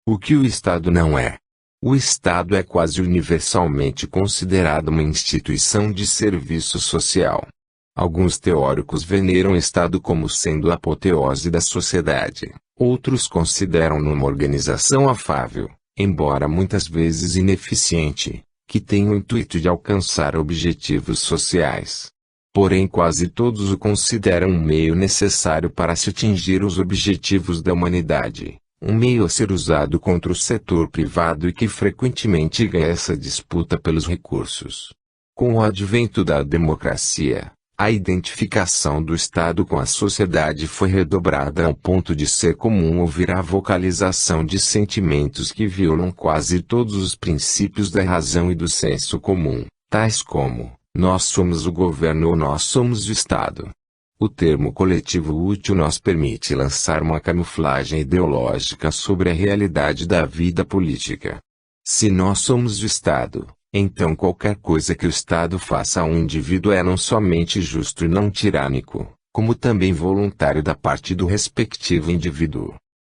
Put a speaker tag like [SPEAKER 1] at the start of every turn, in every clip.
[SPEAKER 1] O que o Estado não é? O Estado é quase universalmente considerado uma instituição de serviço social. Alguns teóricos veneram o Estado como sendo a apoteose da sociedade, outros consideram-no uma organização afável, embora muitas vezes ineficiente, que tem o intuito de alcançar objetivos sociais. Porém quase todos o consideram um meio necessário para se atingir os objetivos da humanidade, um meio a ser usado contra o setor privado e que frequentemente ganha essa disputa pelos recursos. Com o advento da democracia, a identificação do Estado com a sociedade foi redobrada ao ponto de ser comum ouvir a vocalização de sentimentos que violam quase todos os princípios da razão e do senso comum, tais como: nós somos o governo ou nós somos o Estado. O termo coletivo útil nos permite lançar uma camuflagem ideológica sobre a realidade da vida política. Se nós somos o Estado, então qualquer coisa que o Estado faça a um indivíduo é não somente justo e não tirânico, como também voluntário da parte do respectivo indivíduo.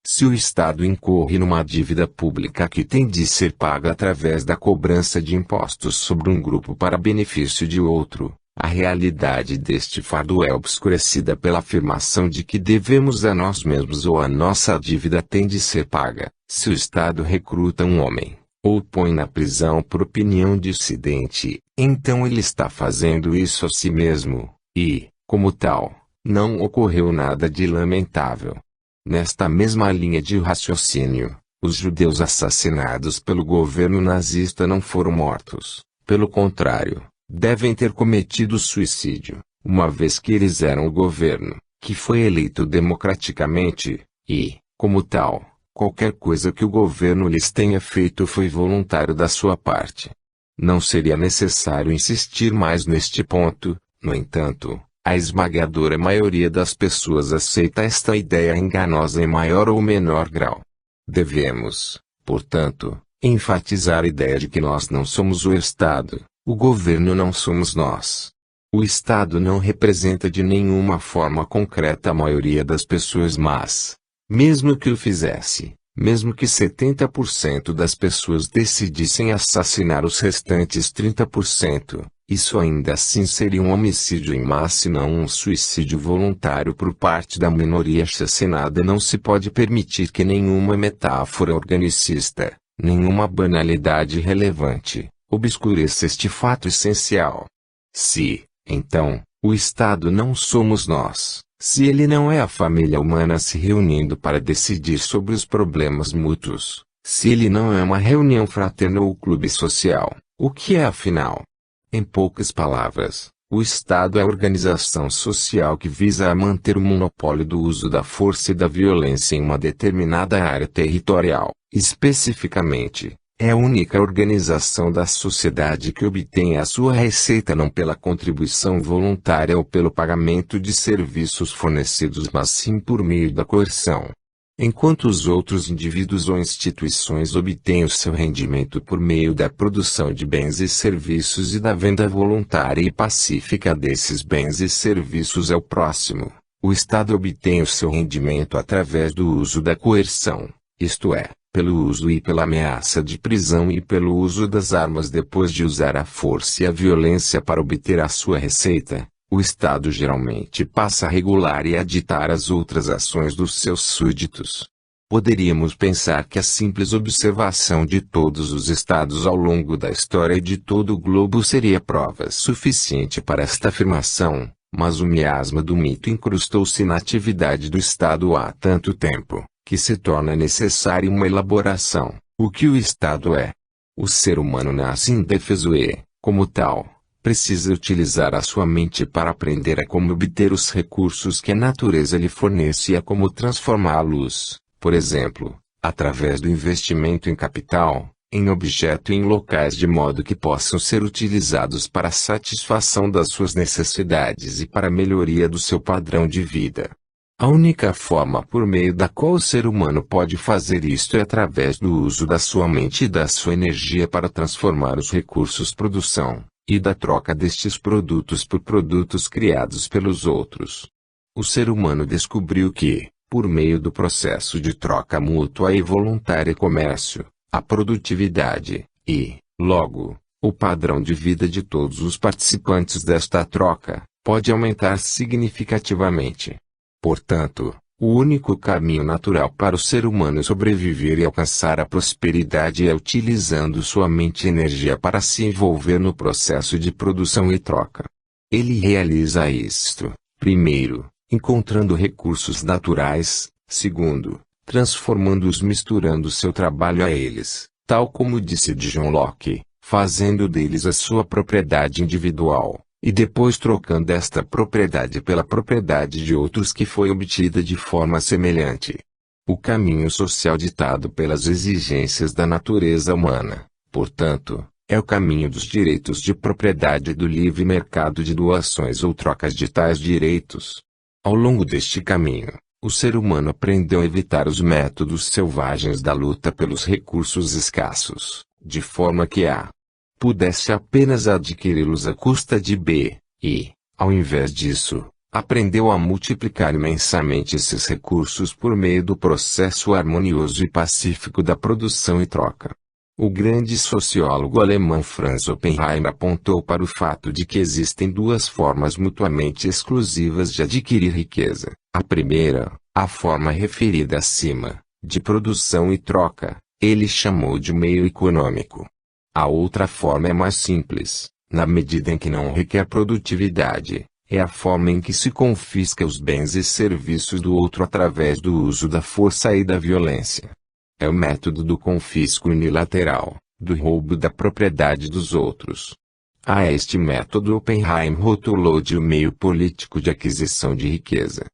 [SPEAKER 1] Se o Estado incorre numa dívida pública que tem de ser paga através da cobrança de impostos sobre um grupo para benefício de outro, a realidade deste fardo é obscurecida pela afirmação de que devemos a nós mesmos ou a nossa dívida tem de ser paga. Se o Estado recruta um homem, ou põe na prisão por opinião dissidente, então ele está fazendo isso a si mesmo, e, como tal, não ocorreu nada de lamentável. Nesta mesma linha de raciocínio, os judeus assassinados pelo governo nazista não foram mortos, pelo contrário, devem ter cometido suicídio, uma vez que eles eram o governo, que foi eleito democraticamente, e, como tal, qualquer coisa que o governo lhes tenha feito foi voluntário da sua parte. Não seria necessário insistir mais neste ponto, no entanto, a esmagadora maioria das pessoas aceita esta ideia enganosa em maior ou menor grau. Devemos, portanto, enfatizar a ideia de que nós não somos o Estado, o governo não somos nós. O Estado não representa de nenhuma forma concreta a maioria das pessoas, mas, mesmo que o fizesse, mesmo que 70% das pessoas decidissem assassinar os restantes 30%, isso ainda assim seria um homicídio em massa e não um suicídio voluntário por parte da minoria assassinada. Não se pode permitir que nenhuma metáfora organicista, nenhuma banalidade relevante, obscureça este fato essencial. Se, então, o Estado não somos nós, se ele não é a família humana se reunindo para decidir sobre os problemas mútuos, se ele não é uma reunião fraterna ou clube social, o que é afinal? Em poucas palavras, o Estado é a organização social que visa a manter o monopólio do uso da força e da violência em uma determinada área territorial. Especificamente, é a única organização da sociedade que obtém a sua receita não pela contribuição voluntária ou pelo pagamento de serviços fornecidos, mas sim por meio da coerção. Enquanto os outros indivíduos ou instituições obtêm o seu rendimento por meio da produção de bens e serviços e da venda voluntária e pacífica desses bens e serviços ao próximo, o Estado obtém o seu rendimento através do uso da coerção, isto é, pelo uso e pela ameaça de prisão e pelo uso das armas depois de usar a força e a violência para obter a sua receita. O Estado geralmente passa a regular e a ditar as outras ações dos seus súditos. Poderíamos pensar que a simples observação de todos os Estados ao longo da história e de todo o globo seria prova suficiente para esta afirmação, mas o miasma do mito incrustou-se na atividade do Estado há tanto tempo, que se torna necessária uma elaboração. O que o Estado é? O ser humano nasce indefeso e, como tal, precisa utilizar a sua mente para aprender a como obter os recursos que a natureza lhe fornece e a como transformá-los, por exemplo, através do investimento em capital, em objeto e em locais de modo que possam ser utilizados para a satisfação das suas necessidades e para a melhoria do seu padrão de vida. A única forma por meio da qual o ser humano pode fazer isto é através do uso da sua mente e da sua energia para transformar os recursos produção, e da troca destes produtos por produtos criados pelos outros. O ser humano descobriu que, por meio do processo de troca mútua e voluntária e comércio, a produtividade, e, logo, o padrão de vida de todos os participantes desta troca, pode aumentar significativamente. Portanto, o único caminho natural para o ser humano sobreviver e alcançar a prosperidade é utilizando sua mente e energia para se envolver no processo de produção e troca. Ele realiza isto, primeiro, encontrando recursos naturais, segundo, transformando-os misturando seu trabalho a eles, tal como disse John Locke, fazendo deles a sua propriedade individual, e depois trocando esta propriedade pela propriedade de outros que foi obtida de forma semelhante. O caminho social ditado pelas exigências da natureza humana, portanto, é o caminho dos direitos de propriedade e do livre mercado de doações ou trocas de tais direitos. Ao longo deste caminho, o ser humano aprendeu a evitar os métodos selvagens da luta pelos recursos escassos, de forma que A pudesse apenas adquiri-los à custa de B, e, ao invés disso, aprendeu a multiplicar imensamente esses recursos por meio do processo harmonioso e pacífico da produção e troca. O grande sociólogo alemão Franz Oppenheimer apontou para o fato de que existem duas formas mutuamente exclusivas de adquirir riqueza. A primeira, a forma referida acima, de produção e troca, ele chamou de meio econômico. A outra forma é mais simples, na medida em que não requer produtividade, é a forma em que se confisca os bens e serviços do outro através do uso da força e da violência. É o método do confisco unilateral, do roubo da propriedade dos outros. A este método Oppenheimer rotulou de um meio político de aquisição de riqueza.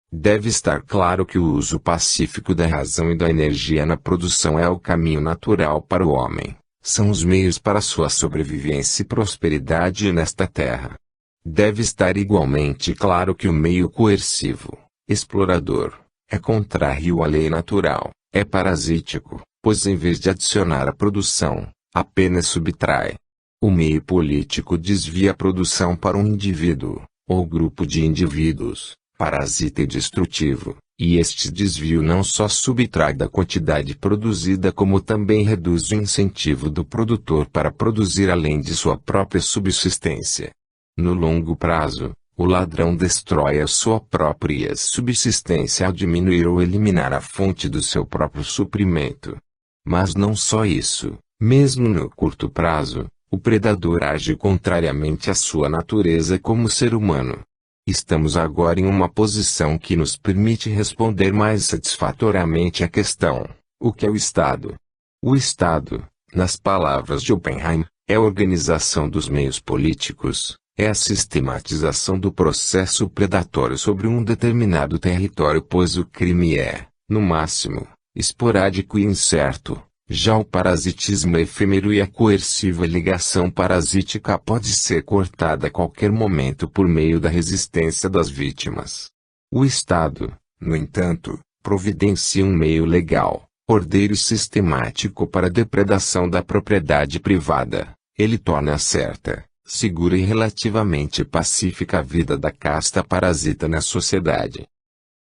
[SPEAKER 1] Deve estar claro que o uso pacífico da razão e da energia na produção é o caminho natural para o homem. São os meios para sua sobrevivência e prosperidade nesta terra. Deve estar igualmente claro que o meio coercivo, explorador, é contrário à lei natural, é parasítico, pois em vez de adicionar à produção, apenas subtrai. O meio político desvia a produção para um indivíduo, ou grupo de indivíduos, parasita e destrutivo. E este desvio não só subtrai da quantidade produzida como também reduz o incentivo do produtor para produzir além de sua própria subsistência. No longo prazo, o ladrão destrói a sua própria subsistência ao diminuir ou eliminar a fonte do seu próprio suprimento. Mas não só isso, mesmo no curto prazo, o predador age contrariamente à sua natureza como ser humano. Estamos agora em uma posição que nos permite responder mais satisfatoriamente à questão: o que é o Estado? O Estado, nas palavras de Oppenheimer, é a organização dos meios políticos, é a sistematização do processo predatório sobre um determinado território, pois o crime é, no máximo, esporádico e incerto. Já o parasitismo é efêmero e a coerciva ligação parasítica pode ser cortada a qualquer momento por meio da resistência das vítimas. O Estado, no entanto, providencia um meio legal, ordeiro e sistemático para a depredação da propriedade privada. Ele torna certa, segura e relativamente pacífica a vida da casta parasita na sociedade.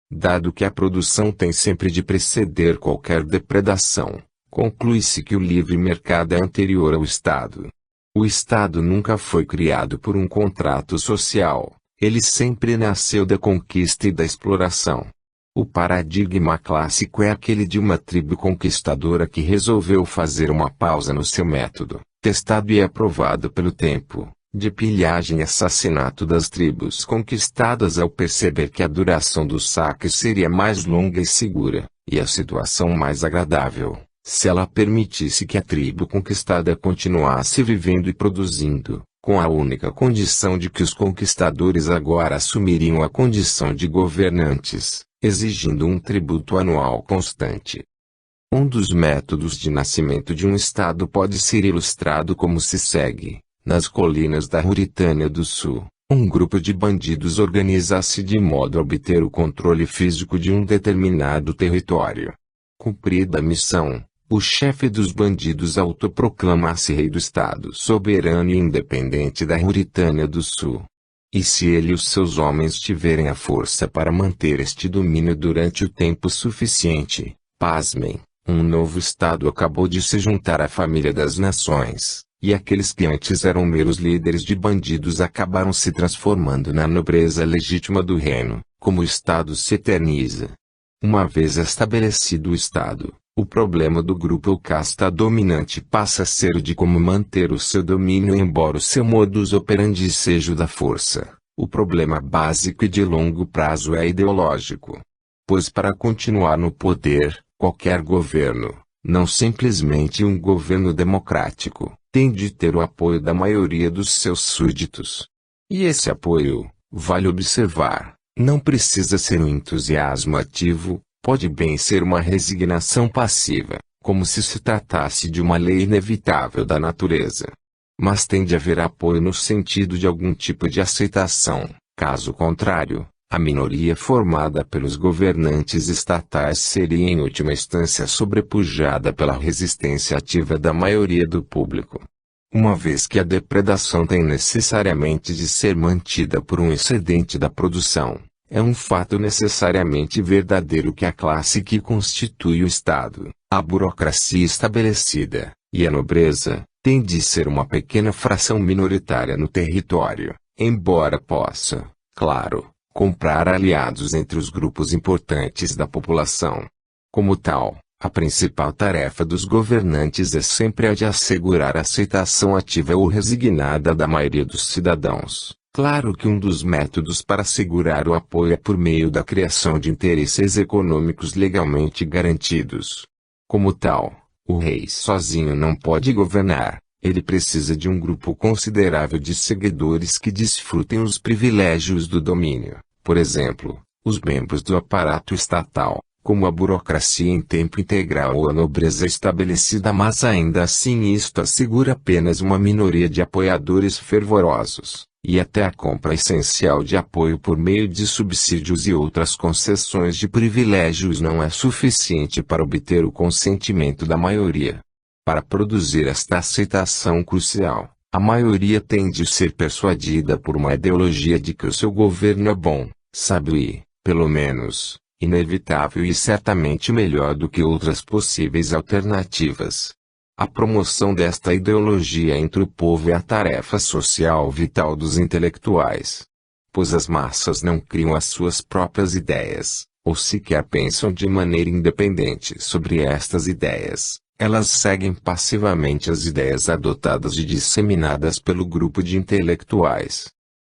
[SPEAKER 1] Dado que a produção tem sempre de preceder qualquer depredação, conclui-se que o livre mercado é anterior ao Estado. O Estado nunca foi criado por um contrato social, ele sempre nasceu da conquista e da exploração. O paradigma clássico é aquele de uma tribo conquistadora que resolveu fazer uma pausa no seu método, testado e aprovado pelo tempo, de pilhagem e assassinato das tribos conquistadas ao perceber que a duração dos saques seria mais longa e segura, e a situação mais agradável, se ela permitisse que a tribo conquistada continuasse vivendo e produzindo, com a única condição de que os conquistadores agora assumiriam a condição de governantes, exigindo um tributo anual constante. Um dos métodos de nascimento de um Estado pode ser ilustrado como se segue. Nas colinas da Mauritânia do Sul, um grupo de bandidos organiza-se de modo a obter o controle físico de um determinado território. Cumprida a missão, o chefe dos bandidos autoproclama-se rei do Estado soberano e independente da Mauritânia do Sul. E se ele e os seus homens tiverem a força para manter este domínio durante o tempo suficiente, pasmem, um novo Estado acabou de se juntar à família das nações, e aqueles que antes eram meros líderes de bandidos acabaram se transformando na nobreza legítima do reino, como o Estado se eterniza. Uma vez estabelecido o Estado, o problema do grupo ou casta dominante passa a ser o de como manter o seu domínio, embora o seu modus operandi seja o da força. O problema básico e de longo prazo é ideológico. Pois para continuar no poder, qualquer governo, não simplesmente um governo democrático, tem de ter o apoio da maioria dos seus súditos. E esse apoio, vale observar, não precisa ser um entusiasmo ativo, pode bem ser uma resignação passiva, como se tratasse de uma lei inevitável da natureza. Mas tem de haver apoio no sentido de algum tipo de aceitação, caso contrário, a minoria formada pelos governantes estatais seria em última instância sobrepujada pela resistência ativa da maioria do público. Uma vez que a depredação tem necessariamente de ser mantida por um excedente da produção, é um fato necessariamente verdadeiro que a classe que constitui o Estado, a burocracia estabelecida, e a nobreza, tem de ser uma pequena fração minoritária no território, embora possa, claro, comprar aliados entre os grupos importantes da população. Como tal, a principal tarefa dos governantes é sempre a de assegurar a aceitação ativa ou resignada da maioria dos cidadãos. Claro que um dos métodos para assegurar o apoio é por meio da criação de interesses econômicos legalmente garantidos. Como tal, o rei sozinho não pode governar, ele precisa de um grupo considerável de seguidores que desfrutem os privilégios do domínio, por exemplo, os membros do aparato estatal, como a burocracia em tempo integral ou a nobreza estabelecida, mas ainda assim isto assegura apenas uma minoria de apoiadores fervorosos. E até a compra essencial de apoio por meio de subsídios e outras concessões de privilégios não é suficiente para obter o consentimento da maioria. Para produzir esta aceitação crucial, a maioria tem de ser persuadida por uma ideologia de que o seu governo é bom, sábio e, pelo menos, inevitável e certamente melhor do que outras possíveis alternativas. A promoção desta ideologia entre o povo é a tarefa social vital dos intelectuais. Pois as massas não criam as suas próprias ideias, ou sequer pensam de maneira independente sobre estas ideias, elas seguem passivamente as ideias adotadas e disseminadas pelo grupo de intelectuais.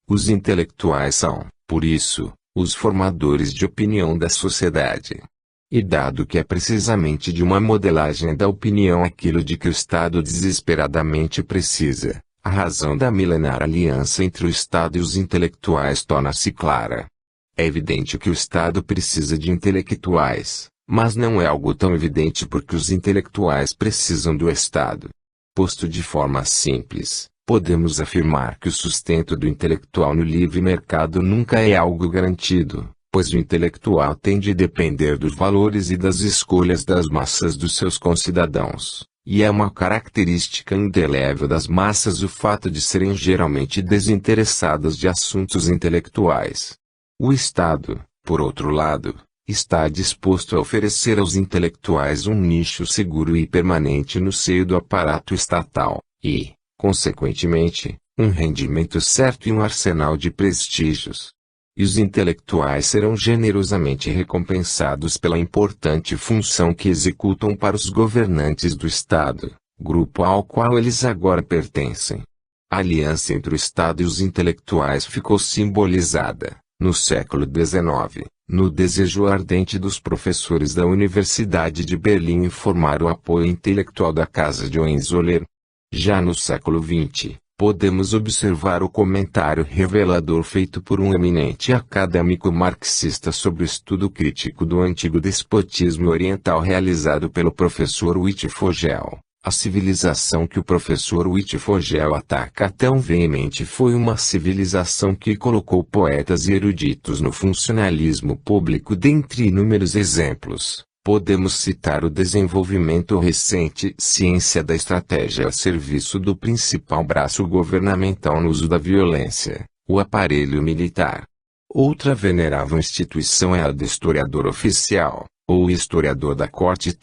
[SPEAKER 1] Os intelectuais são, por isso, os formadores de opinião da sociedade. E dado que é precisamente de uma modelagem da opinião aquilo de que o Estado desesperadamente precisa, a razão da milenar aliança entre o Estado e os intelectuais torna-se clara. É evidente que o Estado precisa de intelectuais, mas não é algo tão evidente porque os intelectuais precisam do Estado. Posto de forma simples, podemos afirmar que o sustento do intelectual no livre mercado nunca é algo garantido, pois o intelectual tem de depender dos valores e das escolhas das massas dos seus concidadãos, e é uma característica indelével das massas o fato de serem geralmente desinteressadas de assuntos intelectuais. O Estado, por outro lado, está disposto a oferecer aos intelectuais um nicho seguro e permanente no seio do aparato estatal, e, consequentemente, um rendimento certo e um arsenal de prestígios. E os intelectuais serão generosamente recompensados pela importante função que executam para os governantes do Estado, grupo ao qual eles agora pertencem. A aliança entre o Estado e os intelectuais ficou simbolizada, no século XIX, no desejo ardente dos professores da Universidade de Berlim em formar o apoio intelectual da Casa de Hohenzollern. Já no século XX, podemos observar o comentário revelador feito por um eminente acadêmico marxista sobre o estudo crítico do antigo despotismo oriental realizado pelo professor Wittfogel. A civilização que o professor Wittfogel ataca tão veemente foi uma civilização que colocou poetas e eruditos no funcionalismo público. Dentre inúmeros exemplos, podemos citar o desenvolvimento recente ciência da estratégia a serviço do principal braço governamental no uso da violência, o aparelho militar. Outra venerável instituição é a do historiador oficial, ou historiador da corte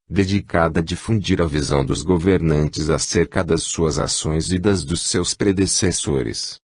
[SPEAKER 1] dedicada a difundir a visão dos governantes acerca das suas ações e das dos seus predecessores.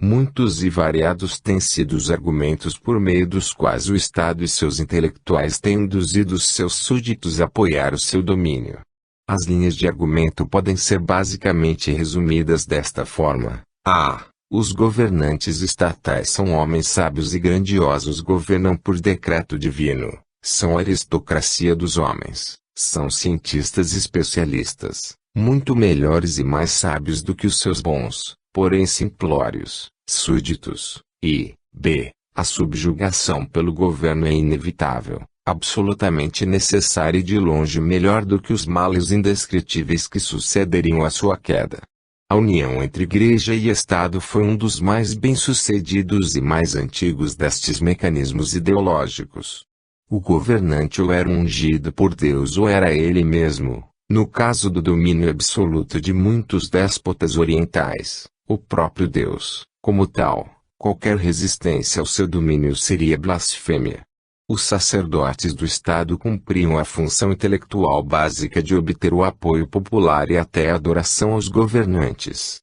[SPEAKER 1] Muitos e variados têm sido os argumentos por meio dos quais o Estado e seus intelectuais têm induzido os seus súditos a apoiar o seu domínio. As linhas de argumento podem ser basicamente resumidas desta forma: a. Os governantes estatais são homens sábios e grandiosos, governam por decreto divino, são a aristocracia dos homens, são cientistas especialistas, muito melhores e mais sábios do que os seus bons, porém simplórios, súditos, e, b. A subjugação pelo governo é inevitável, absolutamente necessária e de longe melhor do que os males indescritíveis que sucederiam à sua queda. A união entre Igreja e Estado foi um dos mais bem-sucedidos e mais antigos destes mecanismos ideológicos. O governante ou era ungido por Deus ou era ele mesmo, no caso do domínio absoluto de muitos déspotas orientais, o próprio Deus. Como tal, qualquer resistência ao seu domínio seria blasfêmia. Os sacerdotes do Estado cumpriam a função intelectual básica de obter o apoio popular e até a adoração aos governantes.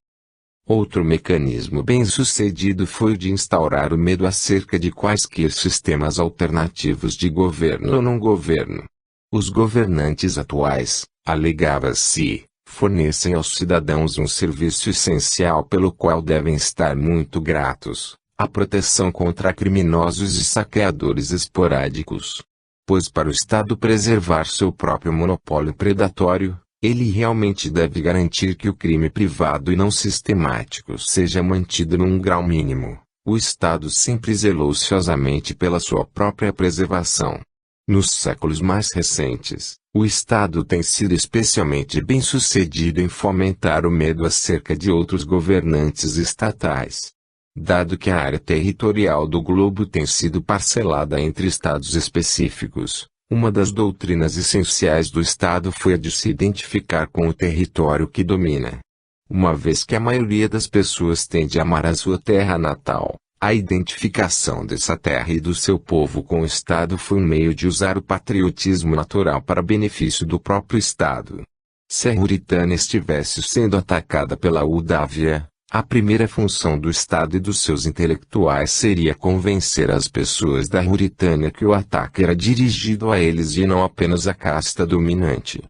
[SPEAKER 1] Outro mecanismo bem-sucedido foi o de instaurar o medo acerca de quaisquer sistemas alternativos de governo ou não governo. Os governantes atuais, alegava-se, fornecem aos cidadãos um serviço essencial pelo qual devem estar muito gratos. A proteção contra criminosos e saqueadores esporádicos. Pois para o Estado preservar seu próprio monopólio predatório, ele realmente deve garantir que o crime privado e não sistemático seja mantido num grau mínimo. O Estado sempre zelou ciosamente pela sua própria preservação. Nos séculos mais recentes, o Estado tem sido especialmente bem-sucedido em fomentar o medo acerca de outros governantes estatais. Dado que a área territorial do globo tem sido parcelada entre estados específicos, uma das doutrinas essenciais do Estado foi a de se identificar com o território que domina. Uma vez que a maioria das pessoas tende a amar a sua terra natal, a identificação dessa terra e do seu povo com o Estado foi um meio de usar o patriotismo natural para benefício do próprio Estado. Se a Mauritânia estivesse sendo atacada pela Moldávia, a primeira função do Estado e dos seus intelectuais seria convencer as pessoas da Mauritânia que o ataque era dirigido a eles e não apenas à casta dominante.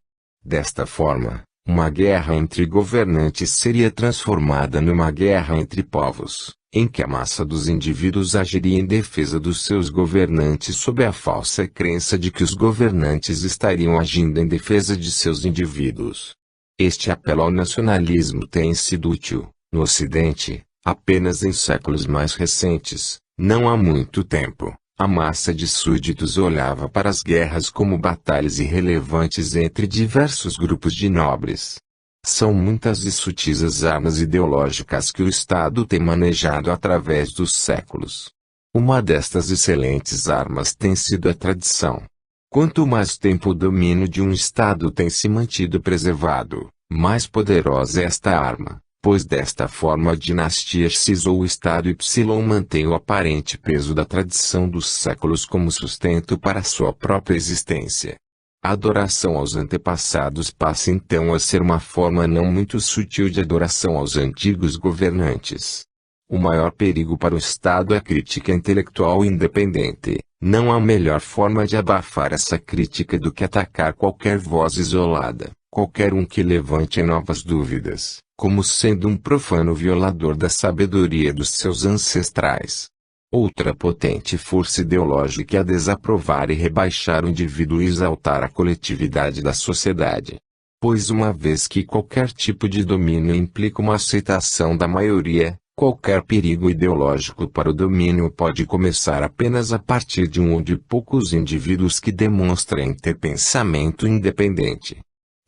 [SPEAKER 1] Desta forma, uma guerra entre governantes seria transformada numa guerra entre povos, em que a massa dos indivíduos agiria em defesa dos seus governantes sob a falsa crença de que os governantes estariam agindo em defesa de seus indivíduos. Este apelo ao nacionalismo tem sido útil. No Ocidente, apenas em séculos mais recentes, não há muito tempo, a massa de súditos olhava para as guerras como batalhas irrelevantes entre diversos grupos de nobres. São muitas e sutis as armas ideológicas que o Estado tem manejado através dos séculos. Uma destas excelentes armas tem sido a tradição. Quanto mais tempo o domínio de um Estado tem se mantido preservado, mais poderosa é esta arma. Pois desta forma a dinastia X ou o Estado Y mantém o aparente peso da tradição dos séculos como sustento para sua própria existência. A adoração aos antepassados passa então a ser uma forma não muito sutil de adoração aos antigos governantes. O maior perigo para o Estado é a crítica intelectual independente. Não há melhor forma de abafar essa crítica do que atacar qualquer voz isolada, qualquer um que levante novas dúvidas, como sendo um profano violador da sabedoria dos seus ancestrais. Outra potente força ideológica é a desaprovar e rebaixar o indivíduo e exaltar a coletividade da sociedade. Pois uma vez que qualquer tipo de domínio implica uma aceitação da maioria, qualquer perigo ideológico para o domínio pode começar apenas a partir de um ou de poucos indivíduos que demonstrem ter pensamento independente.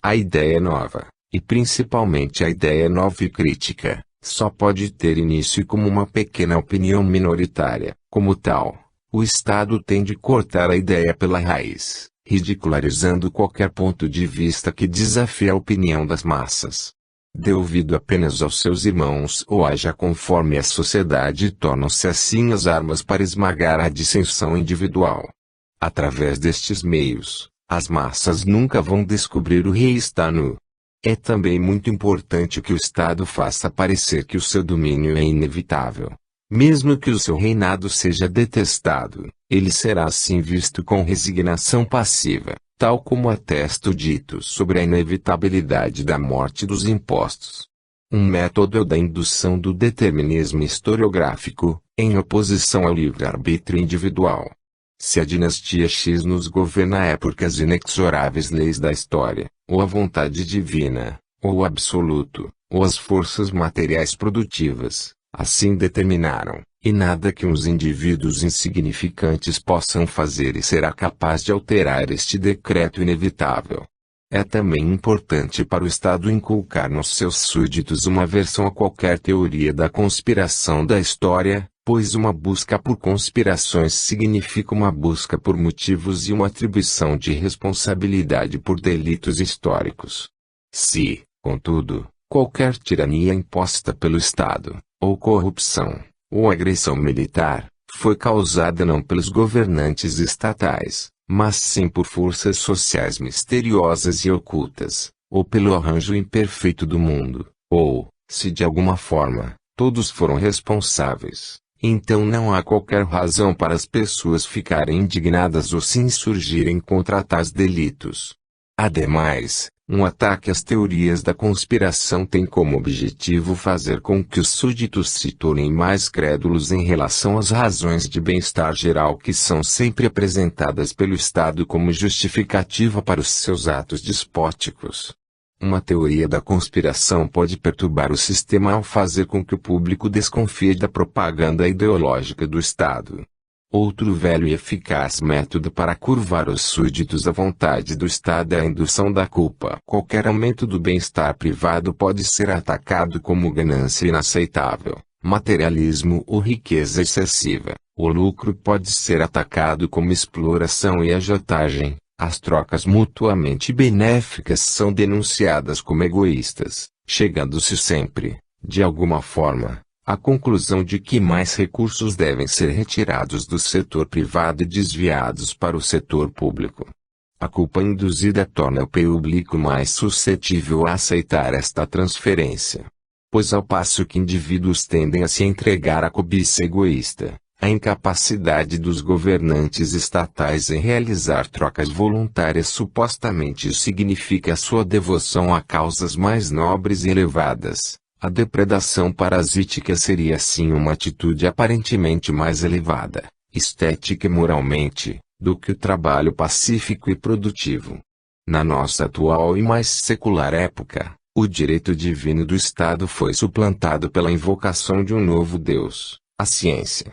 [SPEAKER 1] A ideia nova, e principalmente a ideia nova e crítica, só pode ter início como uma pequena opinião minoritária. Como tal, o Estado tem de cortar a ideia pela raiz, ridicularizando qualquer ponto de vista que desafie a opinião das massas. dê ouvido apenas aos seus irmãos ou haja conforme a sociedade, tornam-se assim as armas para esmagar a dissensão individual. Através destes meios, as massas nunca vão descobrir o rei está nu. É também muito importante que o Estado faça parecer que o seu domínio é inevitável. Mesmo que o seu reinado seja detestado, ele será assim visto com resignação passiva, tal como atesta o dito sobre a inevitabilidade da morte dos impostos. Um método é o da indução do determinismo historiográfico, em oposição ao livre-arbítrio individual. Se a dinastia X nos governa é porque as inexoráveis leis da história, ou a vontade divina, ou o absoluto, ou as forças materiais produtivas, assim determinaram, e nada que uns indivíduos insignificantes possam fazer e será capaz de alterar este decreto inevitável. É também importante para o Estado inculcar nos seus súditos uma aversão a qualquer teoria da conspiração da história, pois uma busca por conspirações significa uma busca por motivos e uma atribuição de responsabilidade por delitos históricos. Se, contudo, qualquer tirania imposta pelo Estado, ou corrupção, ou agressão militar, foi causada não pelos governantes estatais, mas sim por forças sociais misteriosas e ocultas, ou pelo arranjo imperfeito do mundo, ou, se de alguma forma, todos foram responsáveis, então não há qualquer razão para as pessoas ficarem indignadas ou se insurgirem contra tais delitos. Ademais, um ataque às teorias da conspiração tem como objetivo fazer com que os súditos se tornem mais crédulos em relação às razões de bem-estar geral que são sempre apresentadas pelo Estado como justificativa para os seus atos despóticos. Uma teoria da conspiração pode perturbar o sistema ao fazer com que o público desconfie da propaganda ideológica do Estado. Outro velho e eficaz método para curvar os súditos à vontade do Estado é a indução da culpa. Qualquer aumento do bem-estar privado pode ser atacado como ganância inaceitável, materialismo ou riqueza excessiva. O lucro pode ser atacado como exploração e agiotagem. As trocas mutuamente benéficas são denunciadas como egoístas, chegando-se sempre, de alguma forma, à conclusão de que mais recursos devem ser retirados do setor privado e desviados para o setor público. A culpa induzida torna o público mais suscetível a aceitar esta transferência. Pois ao passo que indivíduos tendem a se entregar à cobiça egoísta, a incapacidade dos governantes estatais em realizar trocas voluntárias supostamente significa a sua devoção a causas mais nobres e elevadas. A depredação parasítica seria assim uma atitude aparentemente mais elevada, estética e moralmente, do que o trabalho pacífico e produtivo. Na nossa atual e mais secular época, o direito divino do Estado foi suplantado pela invocação de um novo Deus, a ciência.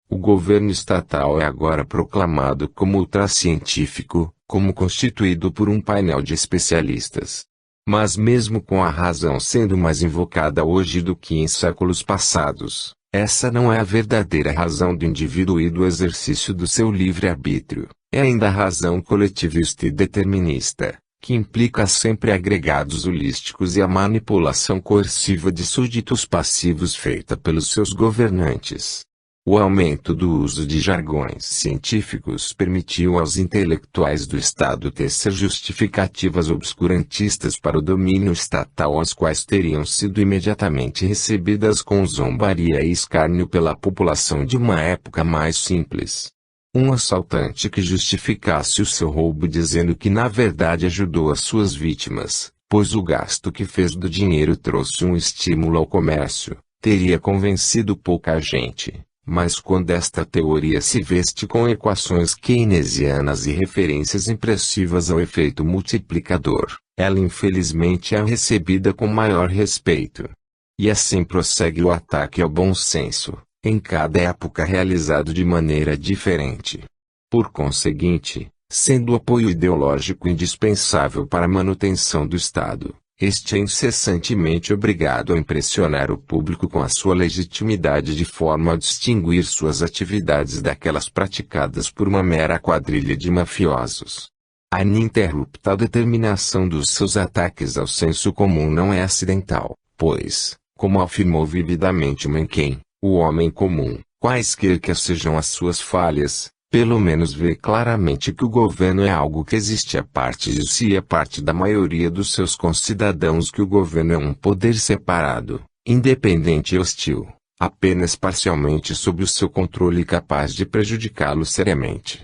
[SPEAKER 1] O governo estatal é agora proclamado como ultracientífico, como constituído por um painel de especialistas. Mas mesmo com a razão sendo mais invocada hoje do que em séculos passados, essa não é a verdadeira razão do indivíduo e do exercício do seu livre-arbítrio, é ainda a razão coletivista e determinista, que implica sempre agregados holísticos e a manipulação coerciva de súditos passivos feita pelos seus governantes. O aumento do uso de jargões científicos permitiu aos intelectuais do Estado tecer justificativas obscurantistas para o domínio estatal, as quais teriam sido imediatamente recebidas com zombaria e escárnio pela população de uma época mais simples. Um assaltante que justificasse o seu roubo dizendo que na verdade ajudou as suas vítimas, pois o gasto que fez do dinheiro trouxe um estímulo ao comércio, teria convencido pouca gente. Mas quando esta teoria se veste com equações keynesianas e referências impressivas ao efeito multiplicador, ela infelizmente é recebida com maior respeito. E assim prossegue o ataque ao bom senso, em cada época realizado de maneira diferente. Por conseguinte, sendo o apoio ideológico indispensável para a manutenção do Estado, este é incessantemente obrigado a impressionar o público com a sua legitimidade de forma a distinguir suas atividades daquelas praticadas por uma mera quadrilha de mafiosos. A ininterrupta determinação dos seus ataques ao senso comum não é acidental, pois, como afirmou vividamente Mencken, o homem comum, quaisquer que sejam as suas falhas, pelo menos vê claramente que o governo é algo que existe à parte de si e à parte da maioria dos seus concidadãos, que o governo é um poder separado, independente e hostil, apenas parcialmente sob o seu controle e capaz de prejudicá-lo seriamente.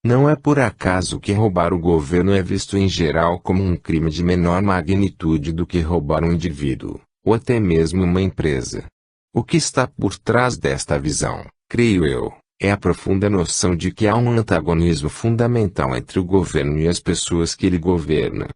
[SPEAKER 1] Não é por acaso que roubar o governo é visto em geral como um crime de menor magnitude do que roubar um indivíduo, ou até mesmo uma empresa. O que está por trás desta visão, creio eu, é a profunda noção de que há um antagonismo fundamental entre o governo e as pessoas que ele governa.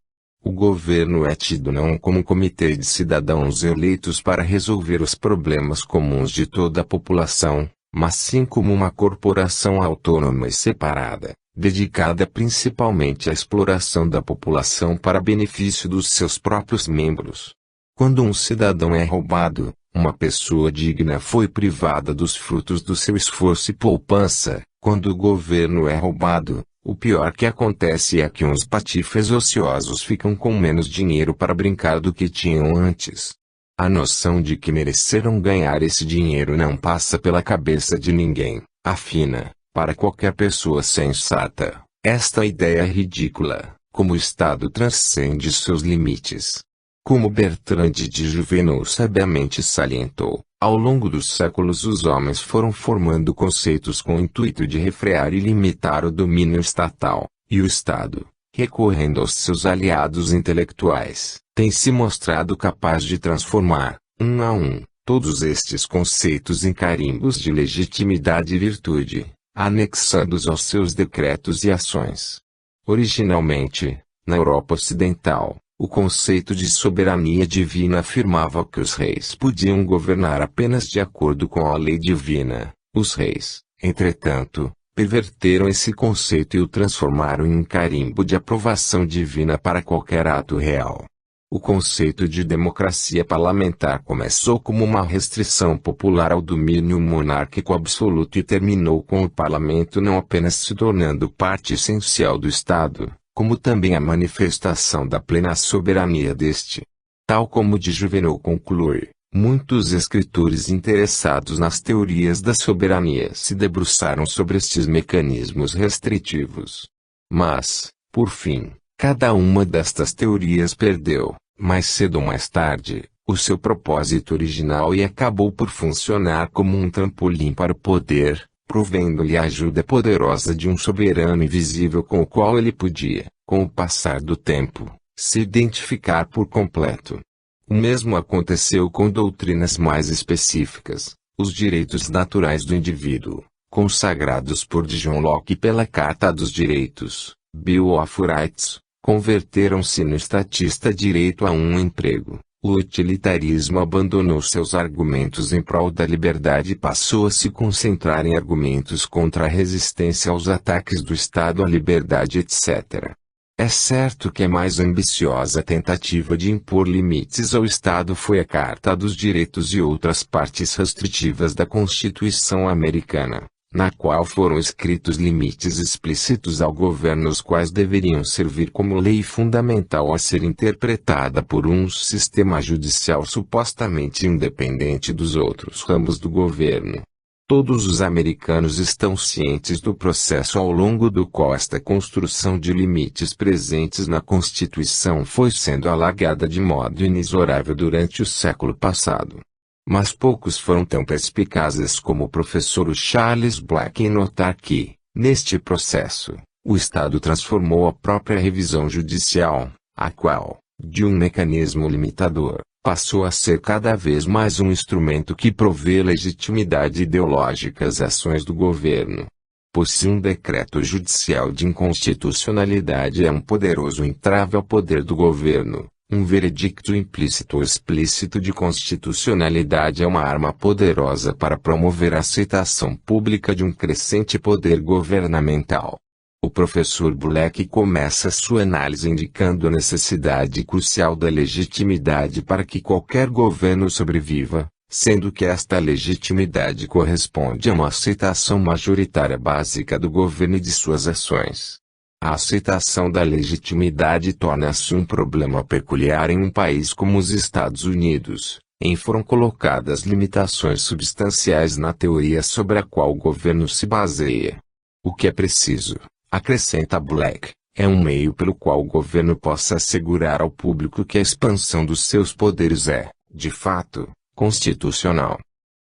[SPEAKER 1] O governo é tido não como um comitê de cidadãos eleitos para resolver os problemas comuns de toda a população, mas sim como uma corporação autônoma e separada, dedicada principalmente à exploração da população para benefício dos seus próprios membros. Quando um cidadão é roubado, uma pessoa digna foi privada dos frutos do seu esforço e poupança. Quando o governo é roubado, o pior que acontece é que uns patifes ociosos ficam com menos dinheiro para brincar do que tinham antes. A noção de que mereceram ganhar esse dinheiro não passa pela cabeça de ninguém, afina, para qualquer pessoa sensata. Esta ideia é ridícula, como o Estado transcende seus limites. Como Bertrand de Juvenal sabiamente salientou, ao longo dos séculos os homens foram formando conceitos com o intuito de refrear e limitar o domínio estatal, e o Estado, recorrendo aos seus aliados intelectuais, tem se mostrado capaz de transformar, um a um, todos estes conceitos em carimbos de legitimidade e virtude, anexando-os aos seus decretos e ações. Originalmente, na Europa Ocidental, o conceito de soberania divina afirmava que os reis podiam governar apenas de acordo com a lei divina. Os reis, entretanto, perverteram esse conceito e o transformaram em um carimbo de aprovação divina para qualquer ato real. O conceito de democracia parlamentar começou como uma restrição popular ao domínio monárquico absoluto e terminou com o parlamento não apenas se tornando parte essencial do Estado, como também a manifestação da plena soberania deste. Tal como de Juvenal conclui, muitos escritores interessados nas teorias da soberania se debruçaram sobre estes mecanismos restritivos. Mas, por fim, cada uma destas teorias perdeu, mais cedo ou mais tarde, o seu propósito original e acabou por funcionar como um trampolim para o poder, provendo-lhe a ajuda poderosa de um soberano invisível com o qual ele podia, com o passar do tempo, se identificar por completo. O mesmo aconteceu com doutrinas mais específicas, os direitos naturais do indivíduo, consagrados por John Locke pela Carta dos Direitos, Bill of Rights, converteram-se no estatista direito a um emprego. O utilitarismo abandonou seus argumentos em prol da liberdade e passou a se concentrar em argumentos contra a resistência aos ataques do Estado à liberdade, etc. É certo que a mais ambiciosa tentativa de impor limites ao Estado foi a Carta dos Direitos e outras partes restritivas da Constituição americana, na qual foram escritos limites explícitos ao governo, os quais deveriam servir como lei fundamental a ser interpretada por um sistema judicial supostamente independente dos outros ramos do governo. Todos os americanos estão cientes do processo ao longo do qual esta construção de limites presentes na Constituição foi sendo alargada de modo inexorável durante o século passado. Mas poucos foram tão perspicazes como o professor Charles Black em notar que, neste processo, o Estado transformou a própria revisão judicial, a qual, de um mecanismo limitador, passou a ser cada vez mais um instrumento que provê legitimidade ideológica às ações do governo. Pois se um decreto judicial de inconstitucionalidade é um poderoso entrave ao poder do governo, um veredicto implícito ou explícito de constitucionalidade é uma arma poderosa para promover a aceitação pública de um crescente poder governamental. O professor Black começa sua análise indicando a necessidade crucial da legitimidade para que qualquer governo sobreviva, sendo que esta legitimidade corresponde a uma aceitação majoritária básica do governo e de suas ações. A aceitação da legitimidade torna-se um problema peculiar em um país como os Estados Unidos, em foram colocadas limitações substanciais na teoria sobre a qual o governo se baseia. O que é preciso, acrescenta Black, é um meio pelo qual o governo possa assegurar ao público que a expansão dos seus poderes é, de fato, constitucional.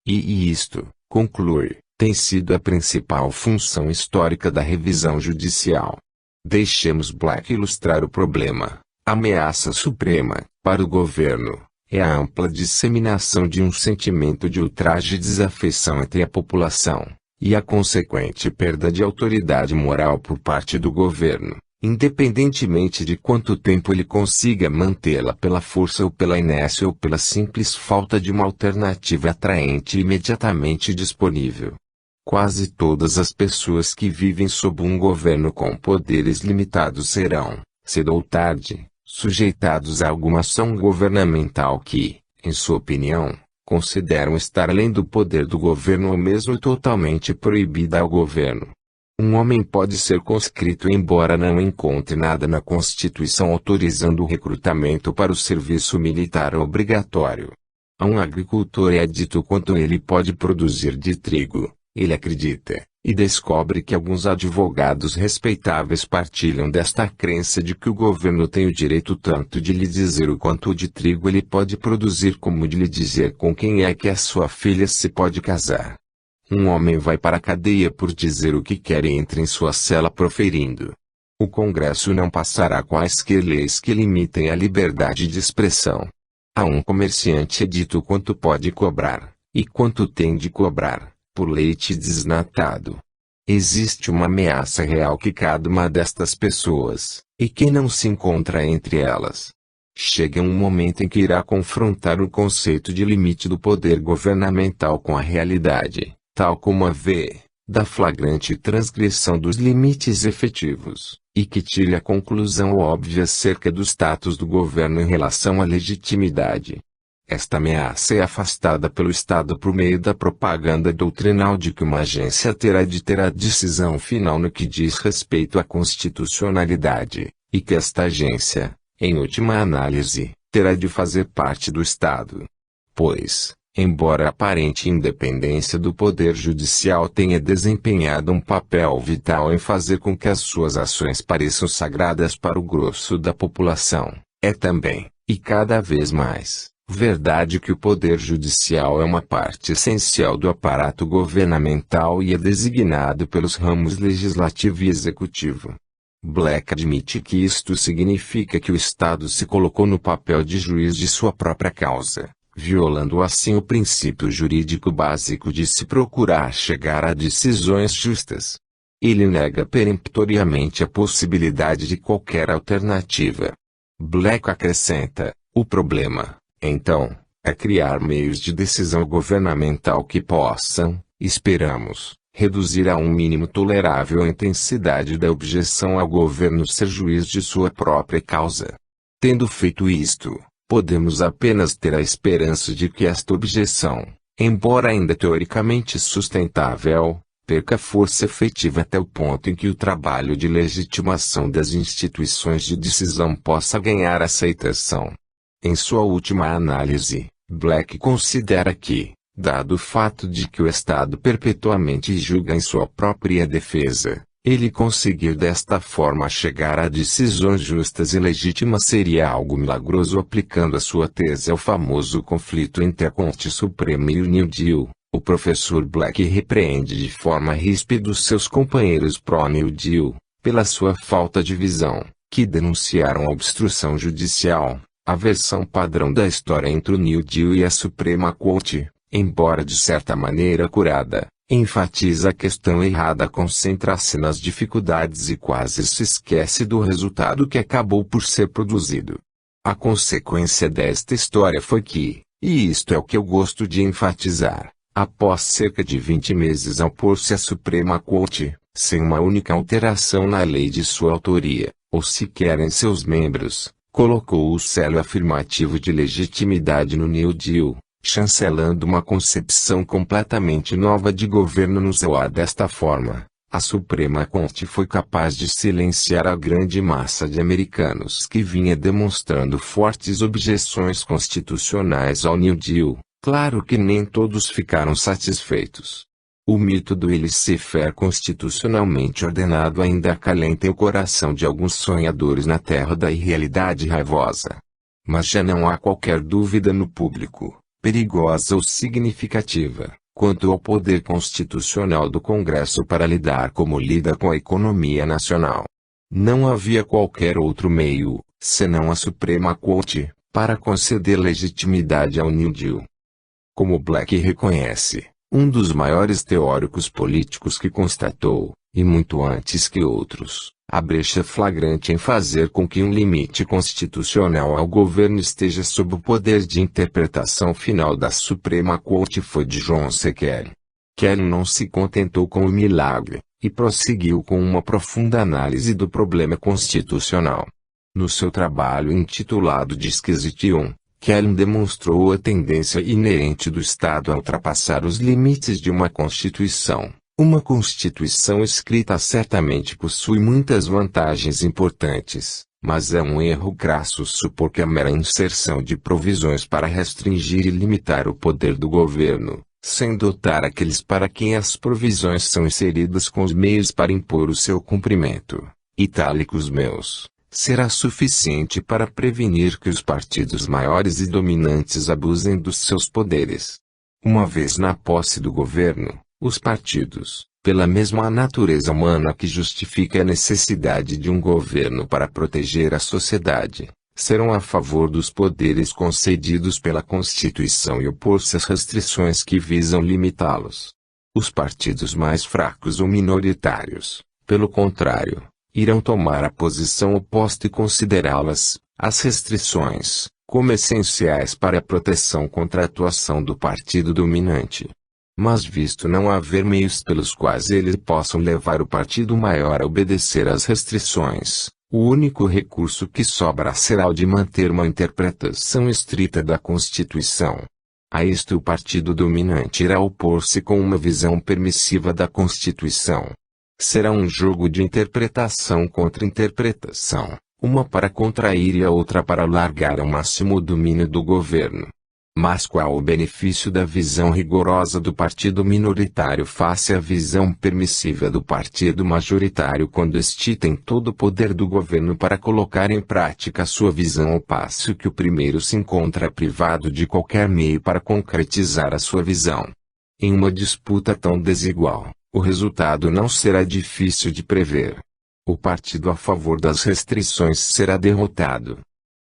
[SPEAKER 1] E isto, conclui, tem sido a principal função histórica da revisão judicial. Deixemos Black ilustrar o problema. A ameaça suprema, para o governo, é a ampla disseminação de um sentimento de ultraje e desafeição entre a população, e a consequente perda de autoridade moral por parte do governo, independentemente de quanto tempo ele consiga mantê-la pela força ou pela inércia ou pela simples falta de uma alternativa atraente e imediatamente disponível. Quase todas as pessoas que vivem sob um governo com poderes limitados serão, cedo ou tarde, sujeitados a alguma ação governamental que, em sua opinião, consideram estar além do poder do governo ou mesmo totalmente proibida ao governo. Um homem pode ser conscrito embora não encontre nada na Constituição autorizando o recrutamento para o serviço militar obrigatório. A um agricultor é dito quanto ele pode produzir de trigo. Ele acredita, e descobre que alguns advogados respeitáveis partilham desta crença de que o governo tem o direito tanto de lhe dizer o quanto de trigo ele pode produzir como de lhe dizer com quem é que a sua filha se pode casar. Um homem vai para a cadeia por dizer o que quer e entra em sua cela proferindo. O Congresso não passará quaisquer leis que limitem a liberdade de expressão. A um comerciante é dito quanto pode cobrar, e quanto tem de cobrar, por leite desnatado. Existe uma ameaça real que cada uma destas pessoas, e que não se encontra entre elas. Chega um momento em que irá confrontar o conceito de limite do poder governamental com a realidade, tal como a vê, da flagrante transgressão dos limites efetivos, e que tire a conclusão óbvia acerca do status do governo em relação à legitimidade. Esta ameaça é afastada pelo Estado por meio da propaganda doutrinal de que uma agência terá de ter a decisão final no que diz respeito à constitucionalidade, e que esta agência, em última análise, terá de fazer parte do Estado. Pois, embora a aparente independência do poder judicial tenha desempenhado um papel vital em fazer com que as suas ações pareçam sagradas para o grosso da população, é também, e cada vez mais, verdade que o poder judicial é uma parte essencial do aparato governamental e é designado pelos ramos legislativo e executivo. Black admite que isto significa que o Estado se colocou no papel de juiz de sua própria causa, violando assim o princípio jurídico básico de se procurar chegar a decisões justas. Ele nega peremptoriamente a possibilidade de qualquer alternativa. Black acrescenta, o problema, então, é criar meios de decisão governamental que possam, esperamos, reduzir a um mínimo tolerável a intensidade da objeção ao governo ser juiz de sua própria causa. Tendo feito isto, podemos apenas ter a esperança de que esta objeção, embora ainda teoricamente sustentável, perca força efetiva até o ponto em que o trabalho de legitimação das instituições de decisão possa ganhar aceitação. Em sua última análise, Black considera que, dado o fato de que o Estado perpetuamente julga em sua própria defesa, ele conseguir desta forma chegar a decisões justas e legítimas seria algo milagroso. Aplicando a sua tese ao famoso conflito entre a Corte Suprema e o New Deal, o professor Black repreende de forma ríspida os seus companheiros pró-New Deal, pela sua falta de visão, que denunciaram a obstrução judicial. A versão padrão da história entre o New Deal e a Suprema Corte, embora de certa maneira acurada, enfatiza a questão errada, concentra-se nas dificuldades e quase se esquece do resultado que acabou por ser produzido. A consequência desta história foi que, e isto é o que eu gosto de enfatizar, após cerca de 20 meses ao pôr-se a Suprema Corte, sem uma única alteração na lei de sua autoria, ou sequer em seus membros, colocou o selo afirmativo de legitimidade no New Deal, chancelando uma concepção completamente nova de governo no soa desta forma, A Suprema Corte foi capaz de silenciar a grande massa de americanos que vinha demonstrando fortes objeções constitucionais ao New Deal. Claro que nem todos ficaram satisfeitos. O mito do laissez-faire constitucionalmente ordenado ainda acalenta o coração de alguns sonhadores na terra da irrealidade raivosa. Mas já não há qualquer dúvida no público, perigosa ou significativa, quanto ao poder constitucional do Congresso para lidar como lida com a economia nacional. Não havia qualquer outro meio, senão a Suprema Corte, para conceder legitimidade ao New Deal. Como Black reconhece, um dos maiores teóricos políticos que constatou, e muito antes que outros, a brecha flagrante em fazer com que um limite constitucional ao governo esteja sob o poder de interpretação final da Suprema Corte foi de John C. Kelly. Kelly não se contentou com o milagre, e prosseguiu com uma profunda análise do problema constitucional. No seu trabalho intitulado Disquisition, Kelly demonstrou a tendência inerente do Estado a ultrapassar os limites de uma Constituição. Uma Constituição escrita certamente possui muitas vantagens importantes, mas é um erro crasso supor que a mera inserção de provisões para restringir e limitar o poder do governo, sem dotar aqueles para quem as provisões são inseridas com os meios para impor o seu cumprimento, itálicos meus, será suficiente para prevenir que os partidos maiores e dominantes abusem dos seus poderes. Uma vez na posse do governo, os partidos, pela mesma natureza humana que justifica a necessidade de um governo para proteger a sociedade, serão a favor dos poderes concedidos pela Constituição e opor-se às restrições que visam limitá-los. Os partidos mais fracos ou minoritários, pelo contrário, irão tomar a posição oposta e considerá-las, as restrições, como essenciais para a proteção contra a atuação do partido dominante. Mas visto não haver meios pelos quais eles possam levar o partido maior a obedecer às restrições, o único recurso que sobra será o de manter uma interpretação estrita da Constituição. A isto o partido dominante irá opor-se com uma visão permissiva da Constituição. Será um jogo de interpretação contra interpretação, uma para contrair e a outra para alargar ao máximo o domínio do governo. Mas qual o benefício da visão rigorosa do partido minoritário face à visão permissiva do partido majoritário quando este tem todo o poder do governo para colocar em prática sua visão ao passo que o primeiro se encontra privado de qualquer meio para concretizar a sua visão? Em uma disputa tão desigual, o resultado não será difícil de prever. O partido a favor das restrições será derrotado.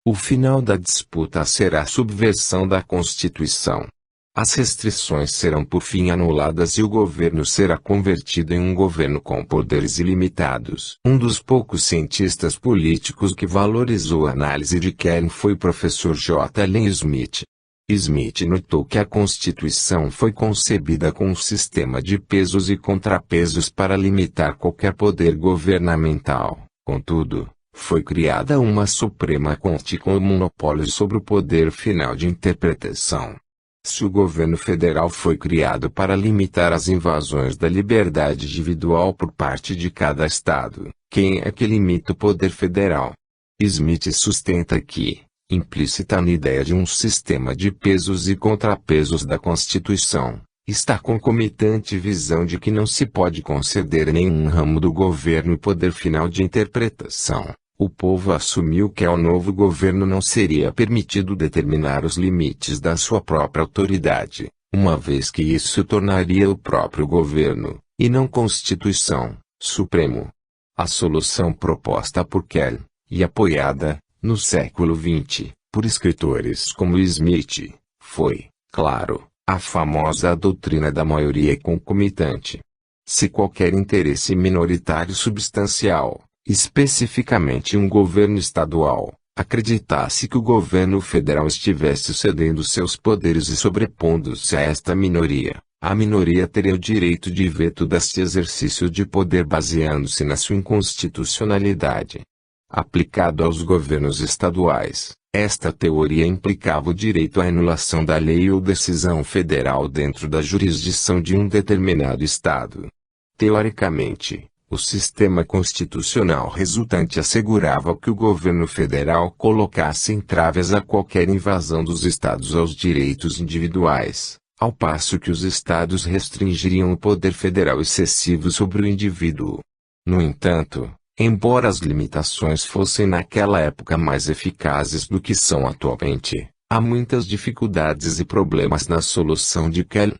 [SPEAKER 1] O final da disputa será a subversão da Constituição. As restrições serão por fim anuladas e o governo será convertido em um governo com poderes ilimitados. Um dos poucos cientistas políticos que valorizou a análise de Kelly foi o professor J. Allen Smith. Smith notou que a Constituição foi concebida com um sistema de pesos e contrapesos para limitar qualquer poder governamental. Contudo, foi criada uma Suprema Corte com o monopólio sobre o poder final de interpretação. Se o governo federal foi criado para limitar as invasões da liberdade individual por parte de cada estado, quem é que limita o poder federal? Smith sustenta que, implícita na ideia de um sistema de pesos e contrapesos da Constituição, está a concomitante visão de que não se pode conceder a nenhum ramo do governo o poder final de interpretação. O povo assumiu que ao novo governo não seria permitido determinar os limites da sua própria autoridade, uma vez que isso tornaria o próprio governo, e não Constituição, Supremo. A solução proposta por Kelly, e apoiada, no século XX, por escritores como Smith, foi, claro, a famosa doutrina da maioria concomitante. Se qualquer interesse minoritário substancial, especificamente um governo estadual, acreditasse que o governo federal estivesse cedendo seus poderes e sobrepondo-se a esta minoria, a minoria teria o direito de veto deste exercício de poder baseando-se na sua inconstitucionalidade. Aplicado aos governos estaduais, esta teoria implicava o direito à anulação da lei ou decisão federal dentro da jurisdição de um determinado estado. Teoricamente, o sistema constitucional resultante assegurava que o governo federal colocasse entraves a qualquer invasão dos estados aos direitos individuais, ao passo que os estados restringiriam o poder federal excessivo sobre o indivíduo. No entanto, embora as limitações fossem naquela época mais eficazes do que são atualmente, há muitas dificuldades e problemas na solução de Kelly.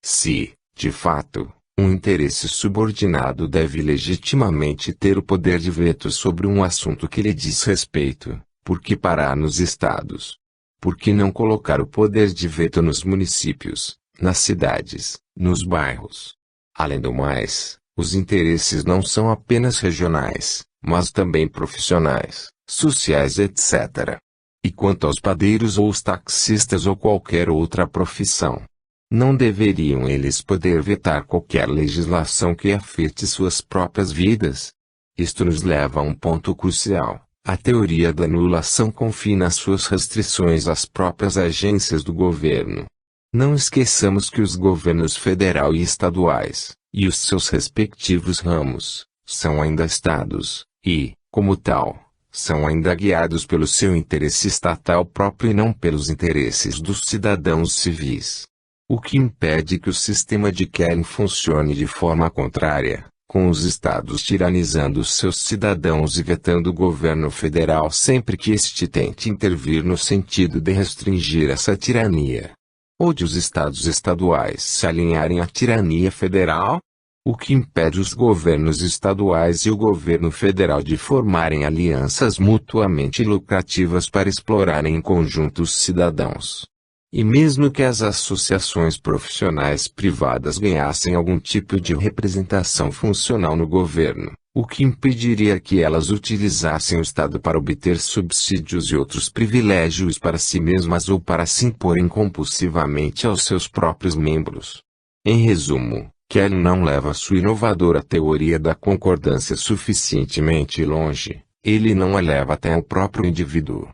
[SPEAKER 1] Se, de fato, um interesse subordinado deve legitimamente ter o poder de veto sobre um assunto que lhe diz respeito, por que parar nos estados? Por que não colocar o poder de veto nos municípios, nas cidades, nos bairros? Além do mais, os interesses não são apenas regionais, mas também profissionais, sociais, etc. E quanto aos padeiros ou os taxistas ou qualquer outra profissão, não deveriam eles poder vetar qualquer legislação que afete suas próprias vidas? Isto nos leva a um ponto crucial. A teoria da anulação confina suas restrições às próprias agências do governo. Não esqueçamos que os governos federal e estaduais, e os seus respectivos ramos, são ainda estados, e, como tal, são ainda guiados pelo seu interesse estatal próprio e não pelos interesses dos cidadãos civis. O que impede que o sistema de Kelly funcione de forma contrária, com os estados tiranizando seus cidadãos e vetando o governo federal sempre que este tente intervir no sentido de restringir essa tirania. Ou de os estados estaduais se alinharem à tirania federal? O que impede os governos estaduais e o governo federal de formarem alianças mutuamente lucrativas para explorarem em conjunto os cidadãos? E mesmo que as associações profissionais privadas ganhassem algum tipo de representação funcional no governo, o que impediria que elas utilizassem o Estado para obter subsídios e outros privilégios para si mesmas ou para se imporem compulsivamente aos seus próprios membros? Em resumo, Kelly não leva sua inovadora teoria da concordância suficientemente longe, ele não a leva até o próprio indivíduo.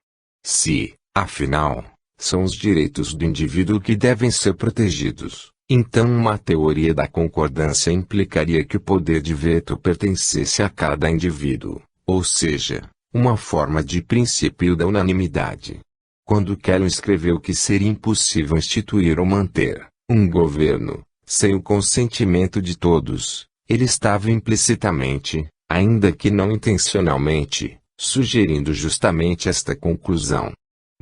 [SPEAKER 1] Se, afinal, são os direitos do indivíduo que devem ser protegidos, então uma teoria da concordância implicaria que o poder de veto pertencesse a cada indivíduo, ou seja, uma forma de princípio da unanimidade. Quando Kelly escreveu que seria impossível instituir ou manter um governo sem o consentimento de todos, ele estava implicitamente, ainda que não intencionalmente, sugerindo justamente esta conclusão.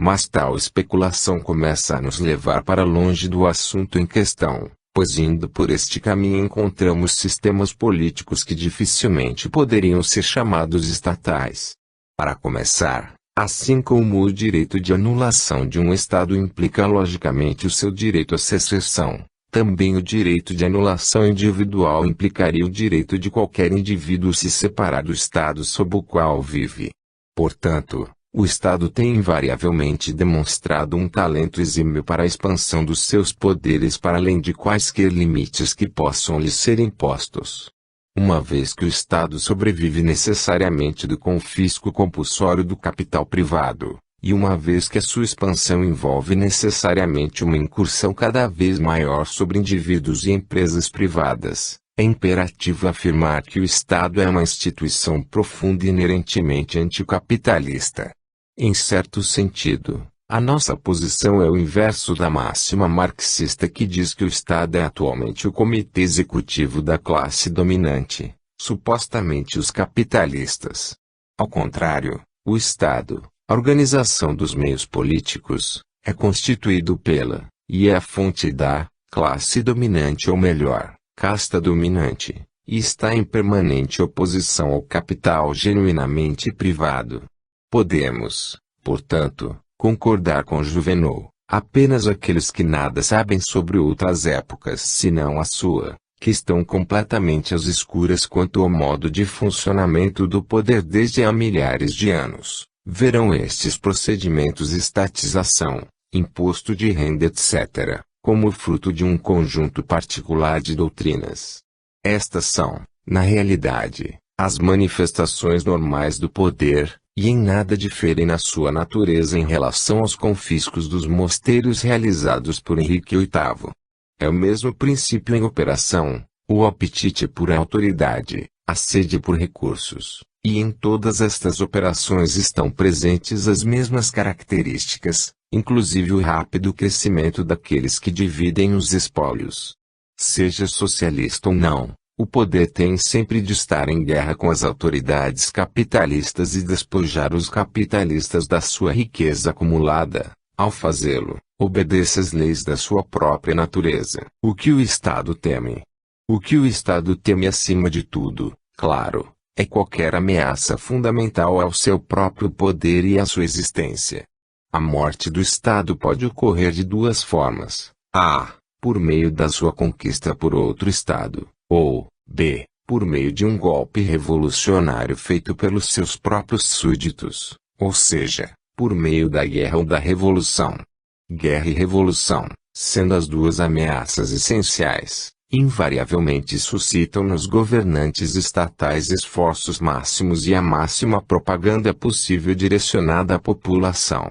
[SPEAKER 1] Mas tal especulação começa a nos levar para longe do assunto em questão, pois indo por este caminho encontramos sistemas políticos que dificilmente poderiam ser chamados estatais. Para começar, assim como o direito de anulação de um Estado implica logicamente o seu direito à secessão, também o direito de anulação individual implicaria o direito de qualquer indivíduo se separar do Estado sob o qual vive. Portanto, o Estado tem invariavelmente demonstrado um talento exímio para a expansão dos seus poderes para além de quaisquer limites que possam lhe ser impostos. Uma vez que o Estado sobrevive necessariamente do confisco compulsório do capital privado, e uma vez que a sua expansão envolve necessariamente uma incursão cada vez maior sobre indivíduos e empresas privadas, é imperativo afirmar que o Estado é uma instituição profunda e inerentemente anticapitalista. Em certo sentido, a nossa posição é o inverso da máxima marxista que diz que o Estado é atualmente o comitê executivo da classe dominante, supostamente os capitalistas. Ao contrário, o Estado, a organização dos meios políticos, é constituído pela, e é a fonte da, classe dominante ou melhor, casta dominante, e está em permanente oposição ao capital genuinamente privado. Podemos, portanto, concordar com Juvenal, apenas aqueles que nada sabem sobre outras épocas senão a sua, que estão completamente às escuras quanto ao modo de funcionamento do poder desde há milhares de anos, verão estes procedimentos estatização, imposto de renda etc., como fruto de um conjunto particular de doutrinas. Estas são, na realidade, as manifestações normais do poder, e em nada diferem na sua natureza em relação aos confiscos dos mosteiros realizados por Henrique VIII. É o mesmo princípio em operação, o apetite por autoridade, a sede por recursos, e em todas estas operações estão presentes as mesmas características, inclusive o rápido crescimento daqueles que dividem os espólios. Seja socialista ou não, o poder tem sempre de estar em guerra com as autoridades capitalistas e despojar os capitalistas da sua riqueza acumulada. Ao fazê-lo, obedeça às leis da sua própria natureza. O que o Estado teme? O que o Estado teme acima de tudo, claro, é qualquer ameaça fundamental ao seu próprio poder e à sua existência. A morte do Estado pode ocorrer de duas formas: a. por meio da sua conquista por outro Estado, ou, b. por meio de um golpe revolucionário feito pelos seus próprios súditos, ou seja, por meio da guerra ou da revolução. Guerra e revolução, sendo as duas ameaças essenciais, invariavelmente suscitam nos governantes estatais esforços máximos e a máxima propaganda possível direcionada à população.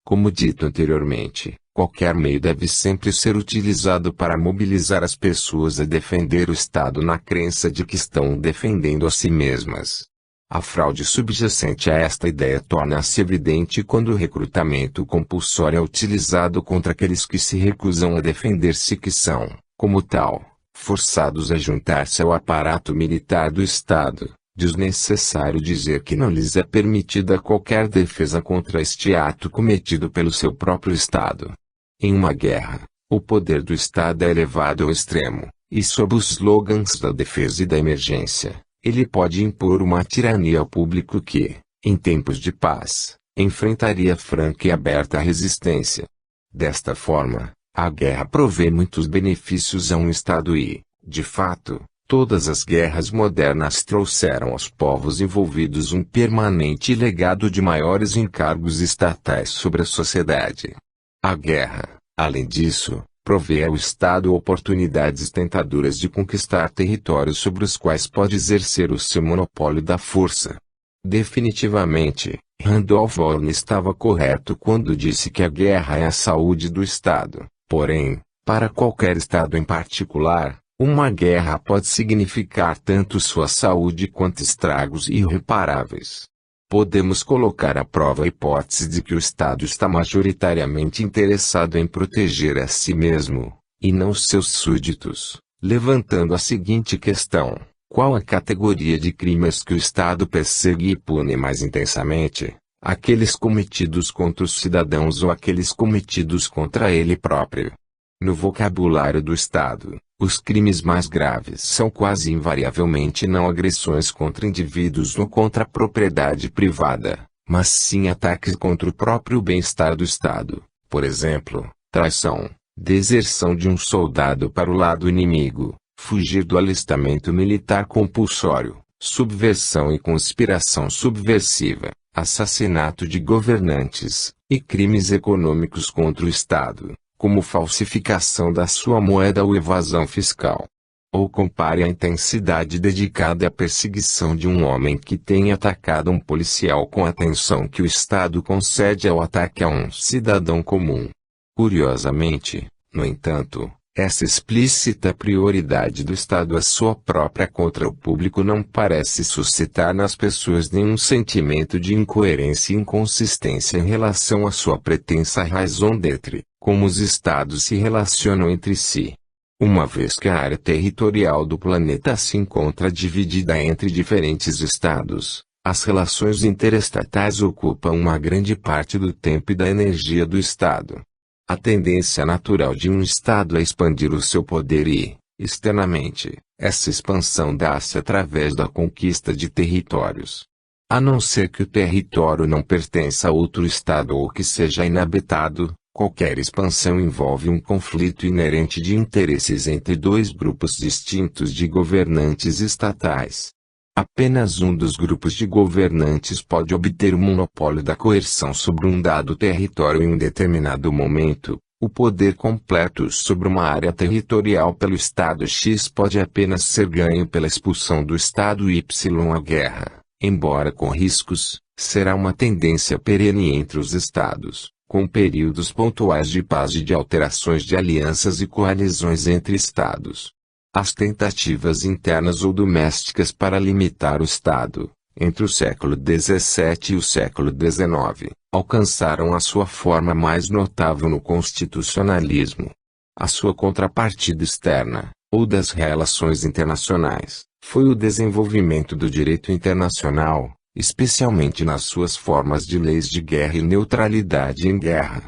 [SPEAKER 1] Como dito anteriormente, qualquer meio deve sempre ser utilizado para mobilizar as pessoas a defender o Estado na crença de que estão defendendo a si mesmas. A fraude subjacente a esta ideia torna-se evidente quando o recrutamento compulsório é utilizado contra aqueles que se recusam a defender-se, que são, como tal, forçados a juntar-se ao aparato militar do Estado. Desnecessário dizer que não lhes é permitida qualquer defesa contra este ato cometido pelo seu próprio Estado. Em uma guerra, o poder do Estado é elevado ao extremo, e sob os slogans da defesa e da emergência, ele pode impor uma tirania ao público que, em tempos de paz, enfrentaria franca e aberta resistência. Desta forma, a guerra provê muitos benefícios a um Estado e, de fato, todas as guerras modernas trouxeram aos povos envolvidos um permanente legado de maiores encargos estatais sobre a sociedade. A guerra, além disso, provê ao Estado oportunidades tentadoras de conquistar territórios sobre os quais pode exercer o seu monopólio da força. Definitivamente, Randolph Bourne estava correto quando disse que a guerra é a saúde do Estado. Porém, para qualquer Estado em particular, uma guerra pode significar tanto sua saúde quanto estragos irreparáveis. Podemos colocar à prova a hipótese de que o Estado está majoritariamente interessado em proteger a si mesmo, e não os seus súditos, levantando a seguinte questão: qual a categoria de crimes que o Estado persegue e pune mais intensamente? Aqueles cometidos contra os cidadãos ou aqueles cometidos contra ele próprio? No vocabulário do Estado, os crimes mais graves são quase invariavelmente não agressões contra indivíduos ou contra a propriedade privada, mas sim ataques contra o próprio bem-estar do Estado. Por exemplo, traição, deserção de um soldado para o lado inimigo, fugir do alistamento militar compulsório, subversão e conspiração subversiva, assassinato de governantes, e crimes econômicos contra o Estado, como falsificação da sua moeda ou evasão fiscal. Ou compare a intensidade dedicada à perseguição de um homem que tenha atacado um policial com a atenção que o Estado concede ao ataque a um cidadão comum. Curiosamente, no entanto, essa explícita prioridade do Estado à sua própria contra o público não parece suscitar nas pessoas nenhum sentimento de incoerência e inconsistência em relação à sua pretensa raison d'être, como os Estados se relacionam entre si. Uma vez que a área territorial do planeta se encontra dividida entre diferentes Estados, as relações interestatais ocupam uma grande parte do tempo e da energia do Estado. A tendência natural de um Estado é expandir o seu poder e, externamente, essa expansão dá-se através da conquista de territórios. A não ser que o território não pertença a outro Estado ou que seja inabitado, qualquer expansão envolve um conflito inerente de interesses entre dois grupos distintos de governantes estatais. Apenas um dos grupos de governantes pode obter o monopólio da coerção sobre um dado território em um determinado momento. O poder completo sobre uma área territorial pelo Estado X pode apenas ser ganho pela expulsão do Estado Y. A guerra, embora com riscos, será uma tendência perene entre os Estados, com períodos pontuais de paz e de alterações de alianças e coalizões entre Estados. As tentativas internas ou domésticas para limitar o Estado, entre o século XVII e o século XIX, alcançaram a sua forma mais notável no constitucionalismo. A sua contrapartida externa, ou das relações internacionais, foi o desenvolvimento do direito internacional, especialmente nas suas formas de leis de guerra e neutralidade em guerra.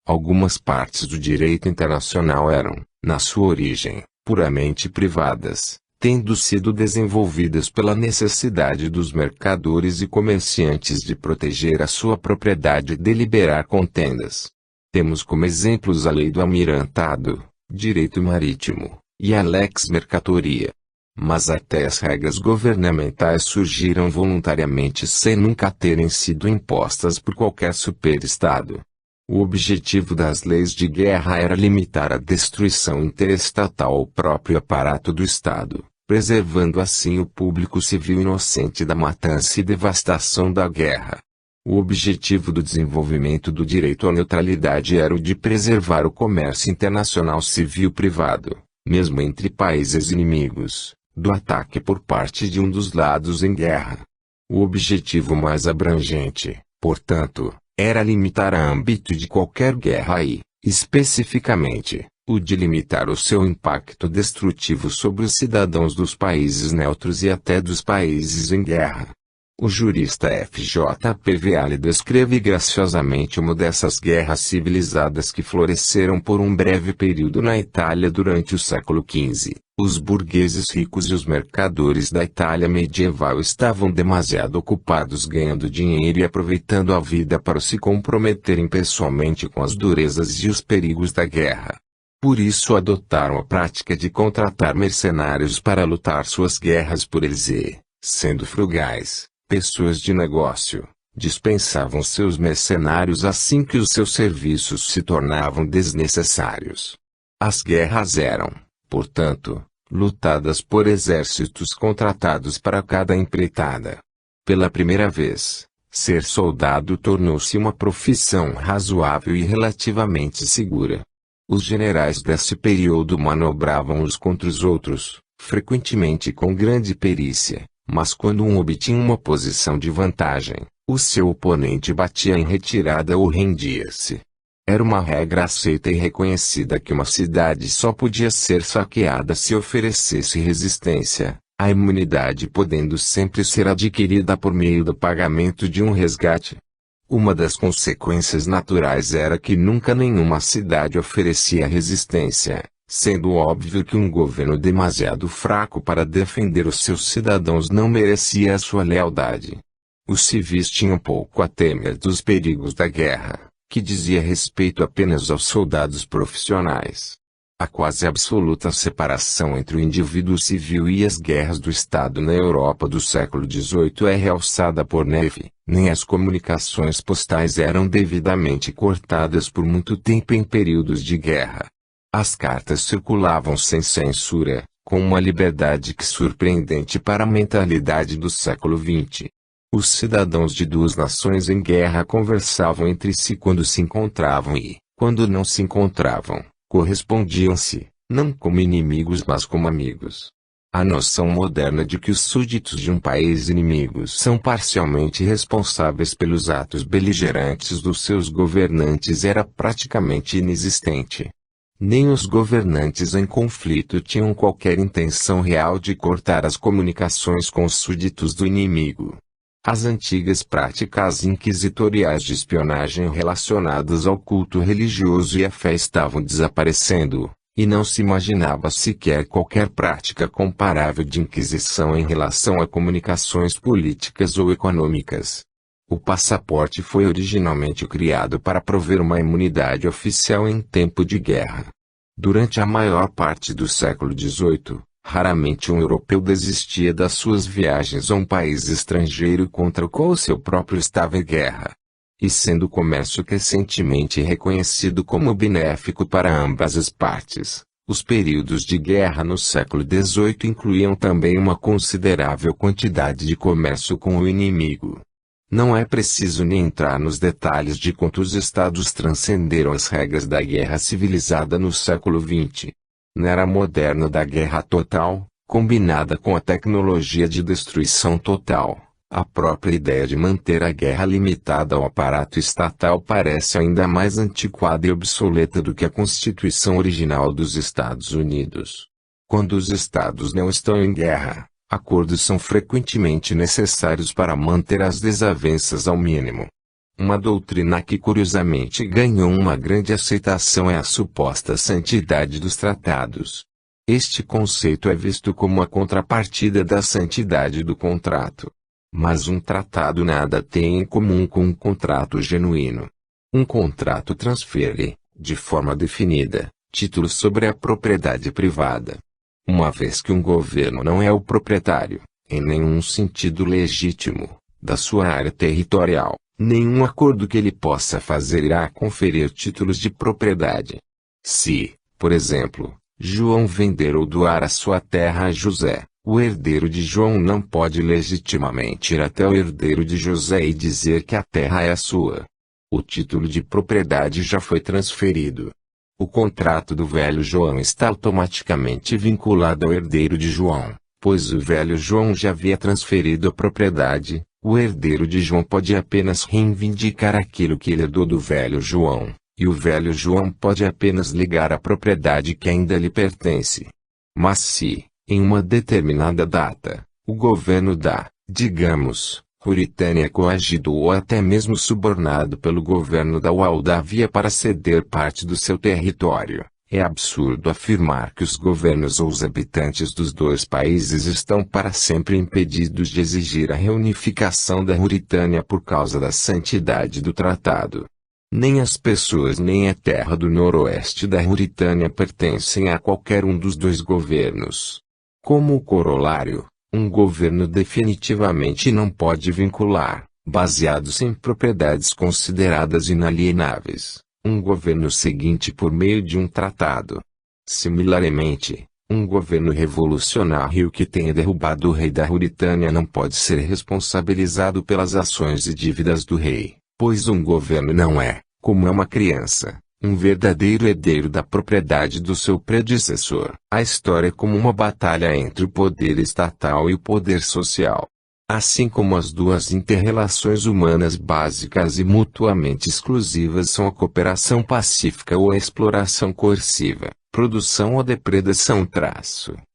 [SPEAKER 1] Algumas partes do direito internacional eram, na sua origem, puramente privadas, tendo sido desenvolvidas pela necessidade dos mercadores e comerciantes de proteger a sua propriedade e deliberar contendas. Temos como exemplos a Lei do Almirantado, Direito Marítimo, e a Lex Mercatoria. Mas até as regras governamentais surgiram voluntariamente sem nunca terem sido impostas por qualquer superestado. O objetivo das leis de guerra era limitar a destruição interestatal ao próprio aparato do Estado, preservando assim o público civil inocente da matança e devastação da guerra. O objetivo do desenvolvimento do direito à neutralidade era o de preservar o comércio internacional civil-privado, mesmo entre países inimigos, do ataque por parte de um dos lados em guerra. O objetivo mais abrangente, portanto, era limitar o âmbito de qualquer guerra e, especificamente, o de limitar o seu impacto destrutivo sobre os cidadãos dos países neutros e até dos países em guerra. O jurista F.J.P. Viale descreve graciosamente uma dessas guerras civilizadas que floresceram por um breve período na Itália durante o século XV. Os burgueses ricos e os mercadores da Itália medieval estavam demasiado ocupados ganhando dinheiro e aproveitando a vida para se comprometerem pessoalmente com as durezas e os perigos da guerra. Por isso adotaram a prática de contratar mercenários para lutar suas guerras por eles e, sendo frugais, pessoas de negócio, dispensavam seus mercenários assim que os seus serviços se tornavam desnecessários. As guerras eram, portanto, lutadas por exércitos contratados para cada empreitada. Pela primeira vez, ser soldado tornou-se uma profissão razoável e relativamente segura. Os generais desse período manobravam uns contra os outros, frequentemente com grande perícia, mas quando um obtinha uma posição de vantagem, o seu oponente batia em retirada ou rendia-se. Era uma regra aceita e reconhecida que uma cidade só podia ser saqueada se oferecesse resistência, a imunidade podendo sempre ser adquirida por meio do pagamento de um resgate. Uma das consequências naturais era que nunca nenhuma cidade oferecia resistência, sendo óbvio que um governo demasiado fraco para defender os seus cidadãos não merecia a sua lealdade. Os civis tinham pouco a temer dos perigos da guerra, que dizia respeito apenas aos soldados profissionais. A quase absoluta separação entre o indivíduo civil e as guerras do Estado na Europa do século XVIII é realçada por Neve. Nem as comunicações postais eram devidamente cortadas por muito tempo em períodos de guerra. As cartas circulavam sem censura, com uma liberdade que surpreendente para a mentalidade do século XX. Os cidadãos de duas nações em guerra conversavam entre si quando se encontravam e, quando não se encontravam, correspondiam-se, não como inimigos mas como amigos. A noção moderna de que os súditos de um país inimigo são parcialmente responsáveis pelos atos beligerantes dos seus governantes era praticamente inexistente. Nem os governantes em conflito tinham qualquer intenção real de cortar as comunicações com os súditos do inimigo. As antigas práticas inquisitoriais de espionagem relacionadas ao culto religioso e à fé estavam desaparecendo, e não se imaginava sequer qualquer prática comparável de inquisição em relação a comunicações políticas ou econômicas. O passaporte foi originalmente criado para prover uma imunidade oficial em tempo de guerra. Durante a maior parte do século XVIII, raramente um europeu desistia das suas viagens a um país estrangeiro contra o qual o seu próprio estava em guerra. E sendo o comércio recentemente reconhecido como benéfico para ambas as partes, os períodos de guerra no século XVIII incluíam também uma considerável quantidade de comércio com o inimigo. Não é preciso nem entrar nos detalhes de quantos estados transcenderam as regras da guerra civilizada no século XX. Na era moderna da guerra total, combinada com a tecnologia de destruição total, a própria ideia de manter a guerra limitada ao aparato estatal parece ainda mais antiquada e obsoleta do que a Constituição original dos Estados Unidos. Quando os Estados não estão em guerra, acordos são frequentemente necessários para manter as desavenças ao mínimo. Uma doutrina que curiosamente ganhou uma grande aceitação é a suposta santidade dos tratados. Este conceito é visto como a contrapartida da santidade do contrato. Mas um tratado nada tem em comum com um contrato genuíno. Um contrato transfere, de forma definida, títulos sobre a propriedade privada. Uma vez que um governo não é o proprietário, em nenhum sentido legítimo, da sua área territorial, nenhum acordo que ele possa fazer irá conferir títulos de propriedade. Se, por exemplo, João vender ou doar a sua terra a José, o herdeiro de João não pode legitimamente ir até o herdeiro de José e dizer que a terra é a sua. O título de propriedade já foi transferido. O contrato do velho João está automaticamente vinculado ao herdeiro de João, pois o velho João já havia transferido a propriedade. O herdeiro de João pode apenas reivindicar aquilo que ele herdou do velho João, e o velho João pode apenas ligar a propriedade que ainda lhe pertence. Mas se, em uma determinada data, o governo da, digamos, Ruritânia é coagido ou até mesmo subornado pelo governo da Moldávia para ceder parte do seu território, é absurdo afirmar que os governos ou os habitantes dos dois países estão para sempre impedidos de exigir a reunificação da Ruritânia por causa da santidade do tratado. Nem as pessoas nem a terra do noroeste da Ruritânia pertencem a qualquer um dos dois governos. Como corolário, um governo definitivamente não pode vincular, baseados em propriedades consideradas inalienáveis, um governo seguinte por meio de um tratado. Similarmente, um governo revolucionário que tenha derrubado o rei da Ruritânia não pode ser responsabilizado pelas ações e dívidas do rei, pois um governo não é, como é uma criança, um verdadeiro herdeiro da propriedade do seu predecessor. A história é como uma batalha entre o poder estatal e o poder social. Assim como as duas inter-relações humanas básicas e mutuamente exclusivas são a cooperação pacífica ou a exploração coerciva, produção ou depredação.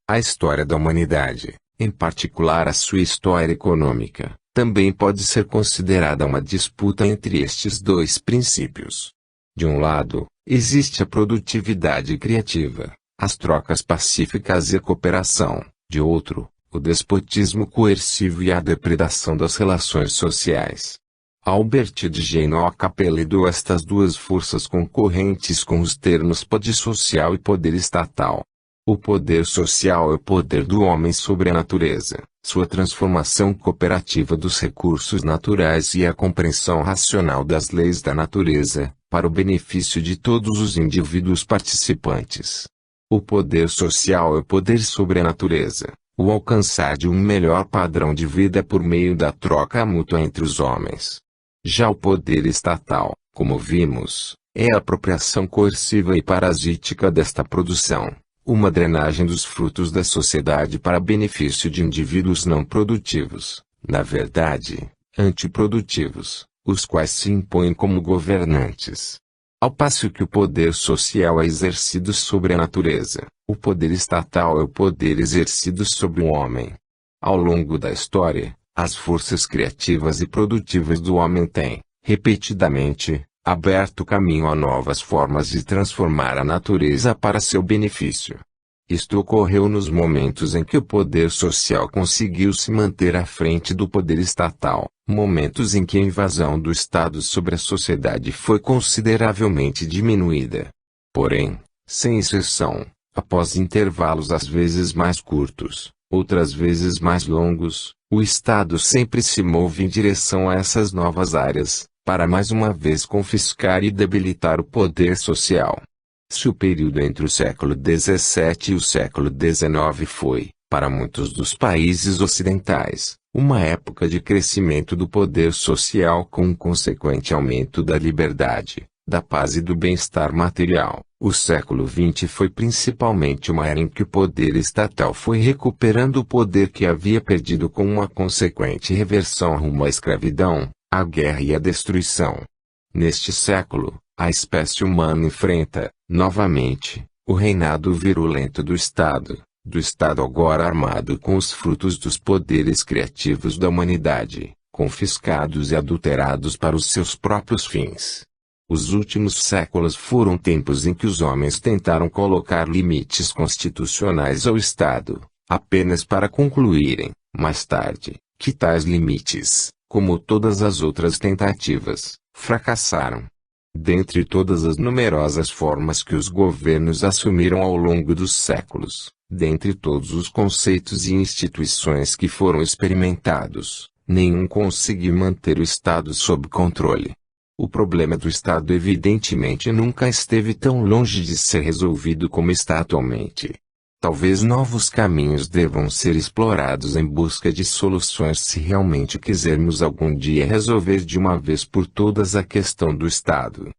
[SPEAKER 1] A história da humanidade, em particular a sua história econômica, também pode ser considerada uma disputa entre estes dois princípios. De um lado, existe a produtividade criativa, as trocas pacíficas e a cooperação. De outro, o despotismo coercivo e a depredação das relações sociais. Albert de Genoc apelidou estas duas forças concorrentes com os termos poder social e poder estatal. O poder social é o poder do homem sobre a natureza, sua transformação cooperativa dos recursos naturais e a compreensão racional das leis da natureza, para o benefício de todos os indivíduos participantes. O poder social é o poder sobre a natureza, o alcançar de um melhor padrão de vida por meio da troca mútua entre os homens. Já o poder estatal, como vimos, é a apropriação coerciva e parasítica desta produção, uma drenagem dos frutos da sociedade para benefício de indivíduos não produtivos, na verdade, antiprodutivos, os quais se impõem como governantes. Ao passo que o poder social é exercido sobre a natureza, o poder estatal é o poder exercido sobre o homem. Ao longo da história, as forças criativas e produtivas do homem têm, repetidamente, aberto caminho a novas formas de transformar a natureza para seu benefício. Isto ocorreu nos momentos em que o poder social conseguiu se manter à frente do poder estatal, momentos em que a invasão do Estado sobre a sociedade foi consideravelmente diminuída. Porém, sem exceção, após intervalos às vezes mais curtos, outras vezes mais longos, o Estado sempre se move em direção a essas novas áreas, para mais uma vez confiscar e debilitar o poder social. Se o período entre o século XVII e o século XIX foi, para muitos dos países ocidentais, uma época de crescimento do poder social com um consequente aumento da liberdade, da paz e do bem-estar material, O século XX foi principalmente uma era em que o poder estatal foi recuperando o poder que havia perdido com uma consequente reversão rumo à escravidão, à guerra e à destruição. Neste século, a espécie humana enfrenta, novamente, o reinado virulento do Estado agora armado com os frutos dos poderes criativos da humanidade, confiscados e adulterados para os seus próprios fins. Os últimos séculos foram tempos em que os homens tentaram colocar limites constitucionais ao Estado, apenas para concluírem, mais tarde, que tais limites, como todas as outras tentativas, fracassaram. Dentre todas as numerosas formas que os governos assumiram ao longo dos séculos, dentre todos os conceitos e instituições que foram experimentados, nenhum conseguiu manter o Estado sob controle. O problema do Estado evidentemente nunca esteve tão longe de ser resolvido como está atualmente. Talvez novos caminhos devam ser explorados em busca de soluções se realmente quisermos algum dia resolver de uma vez por todas a questão do Estado.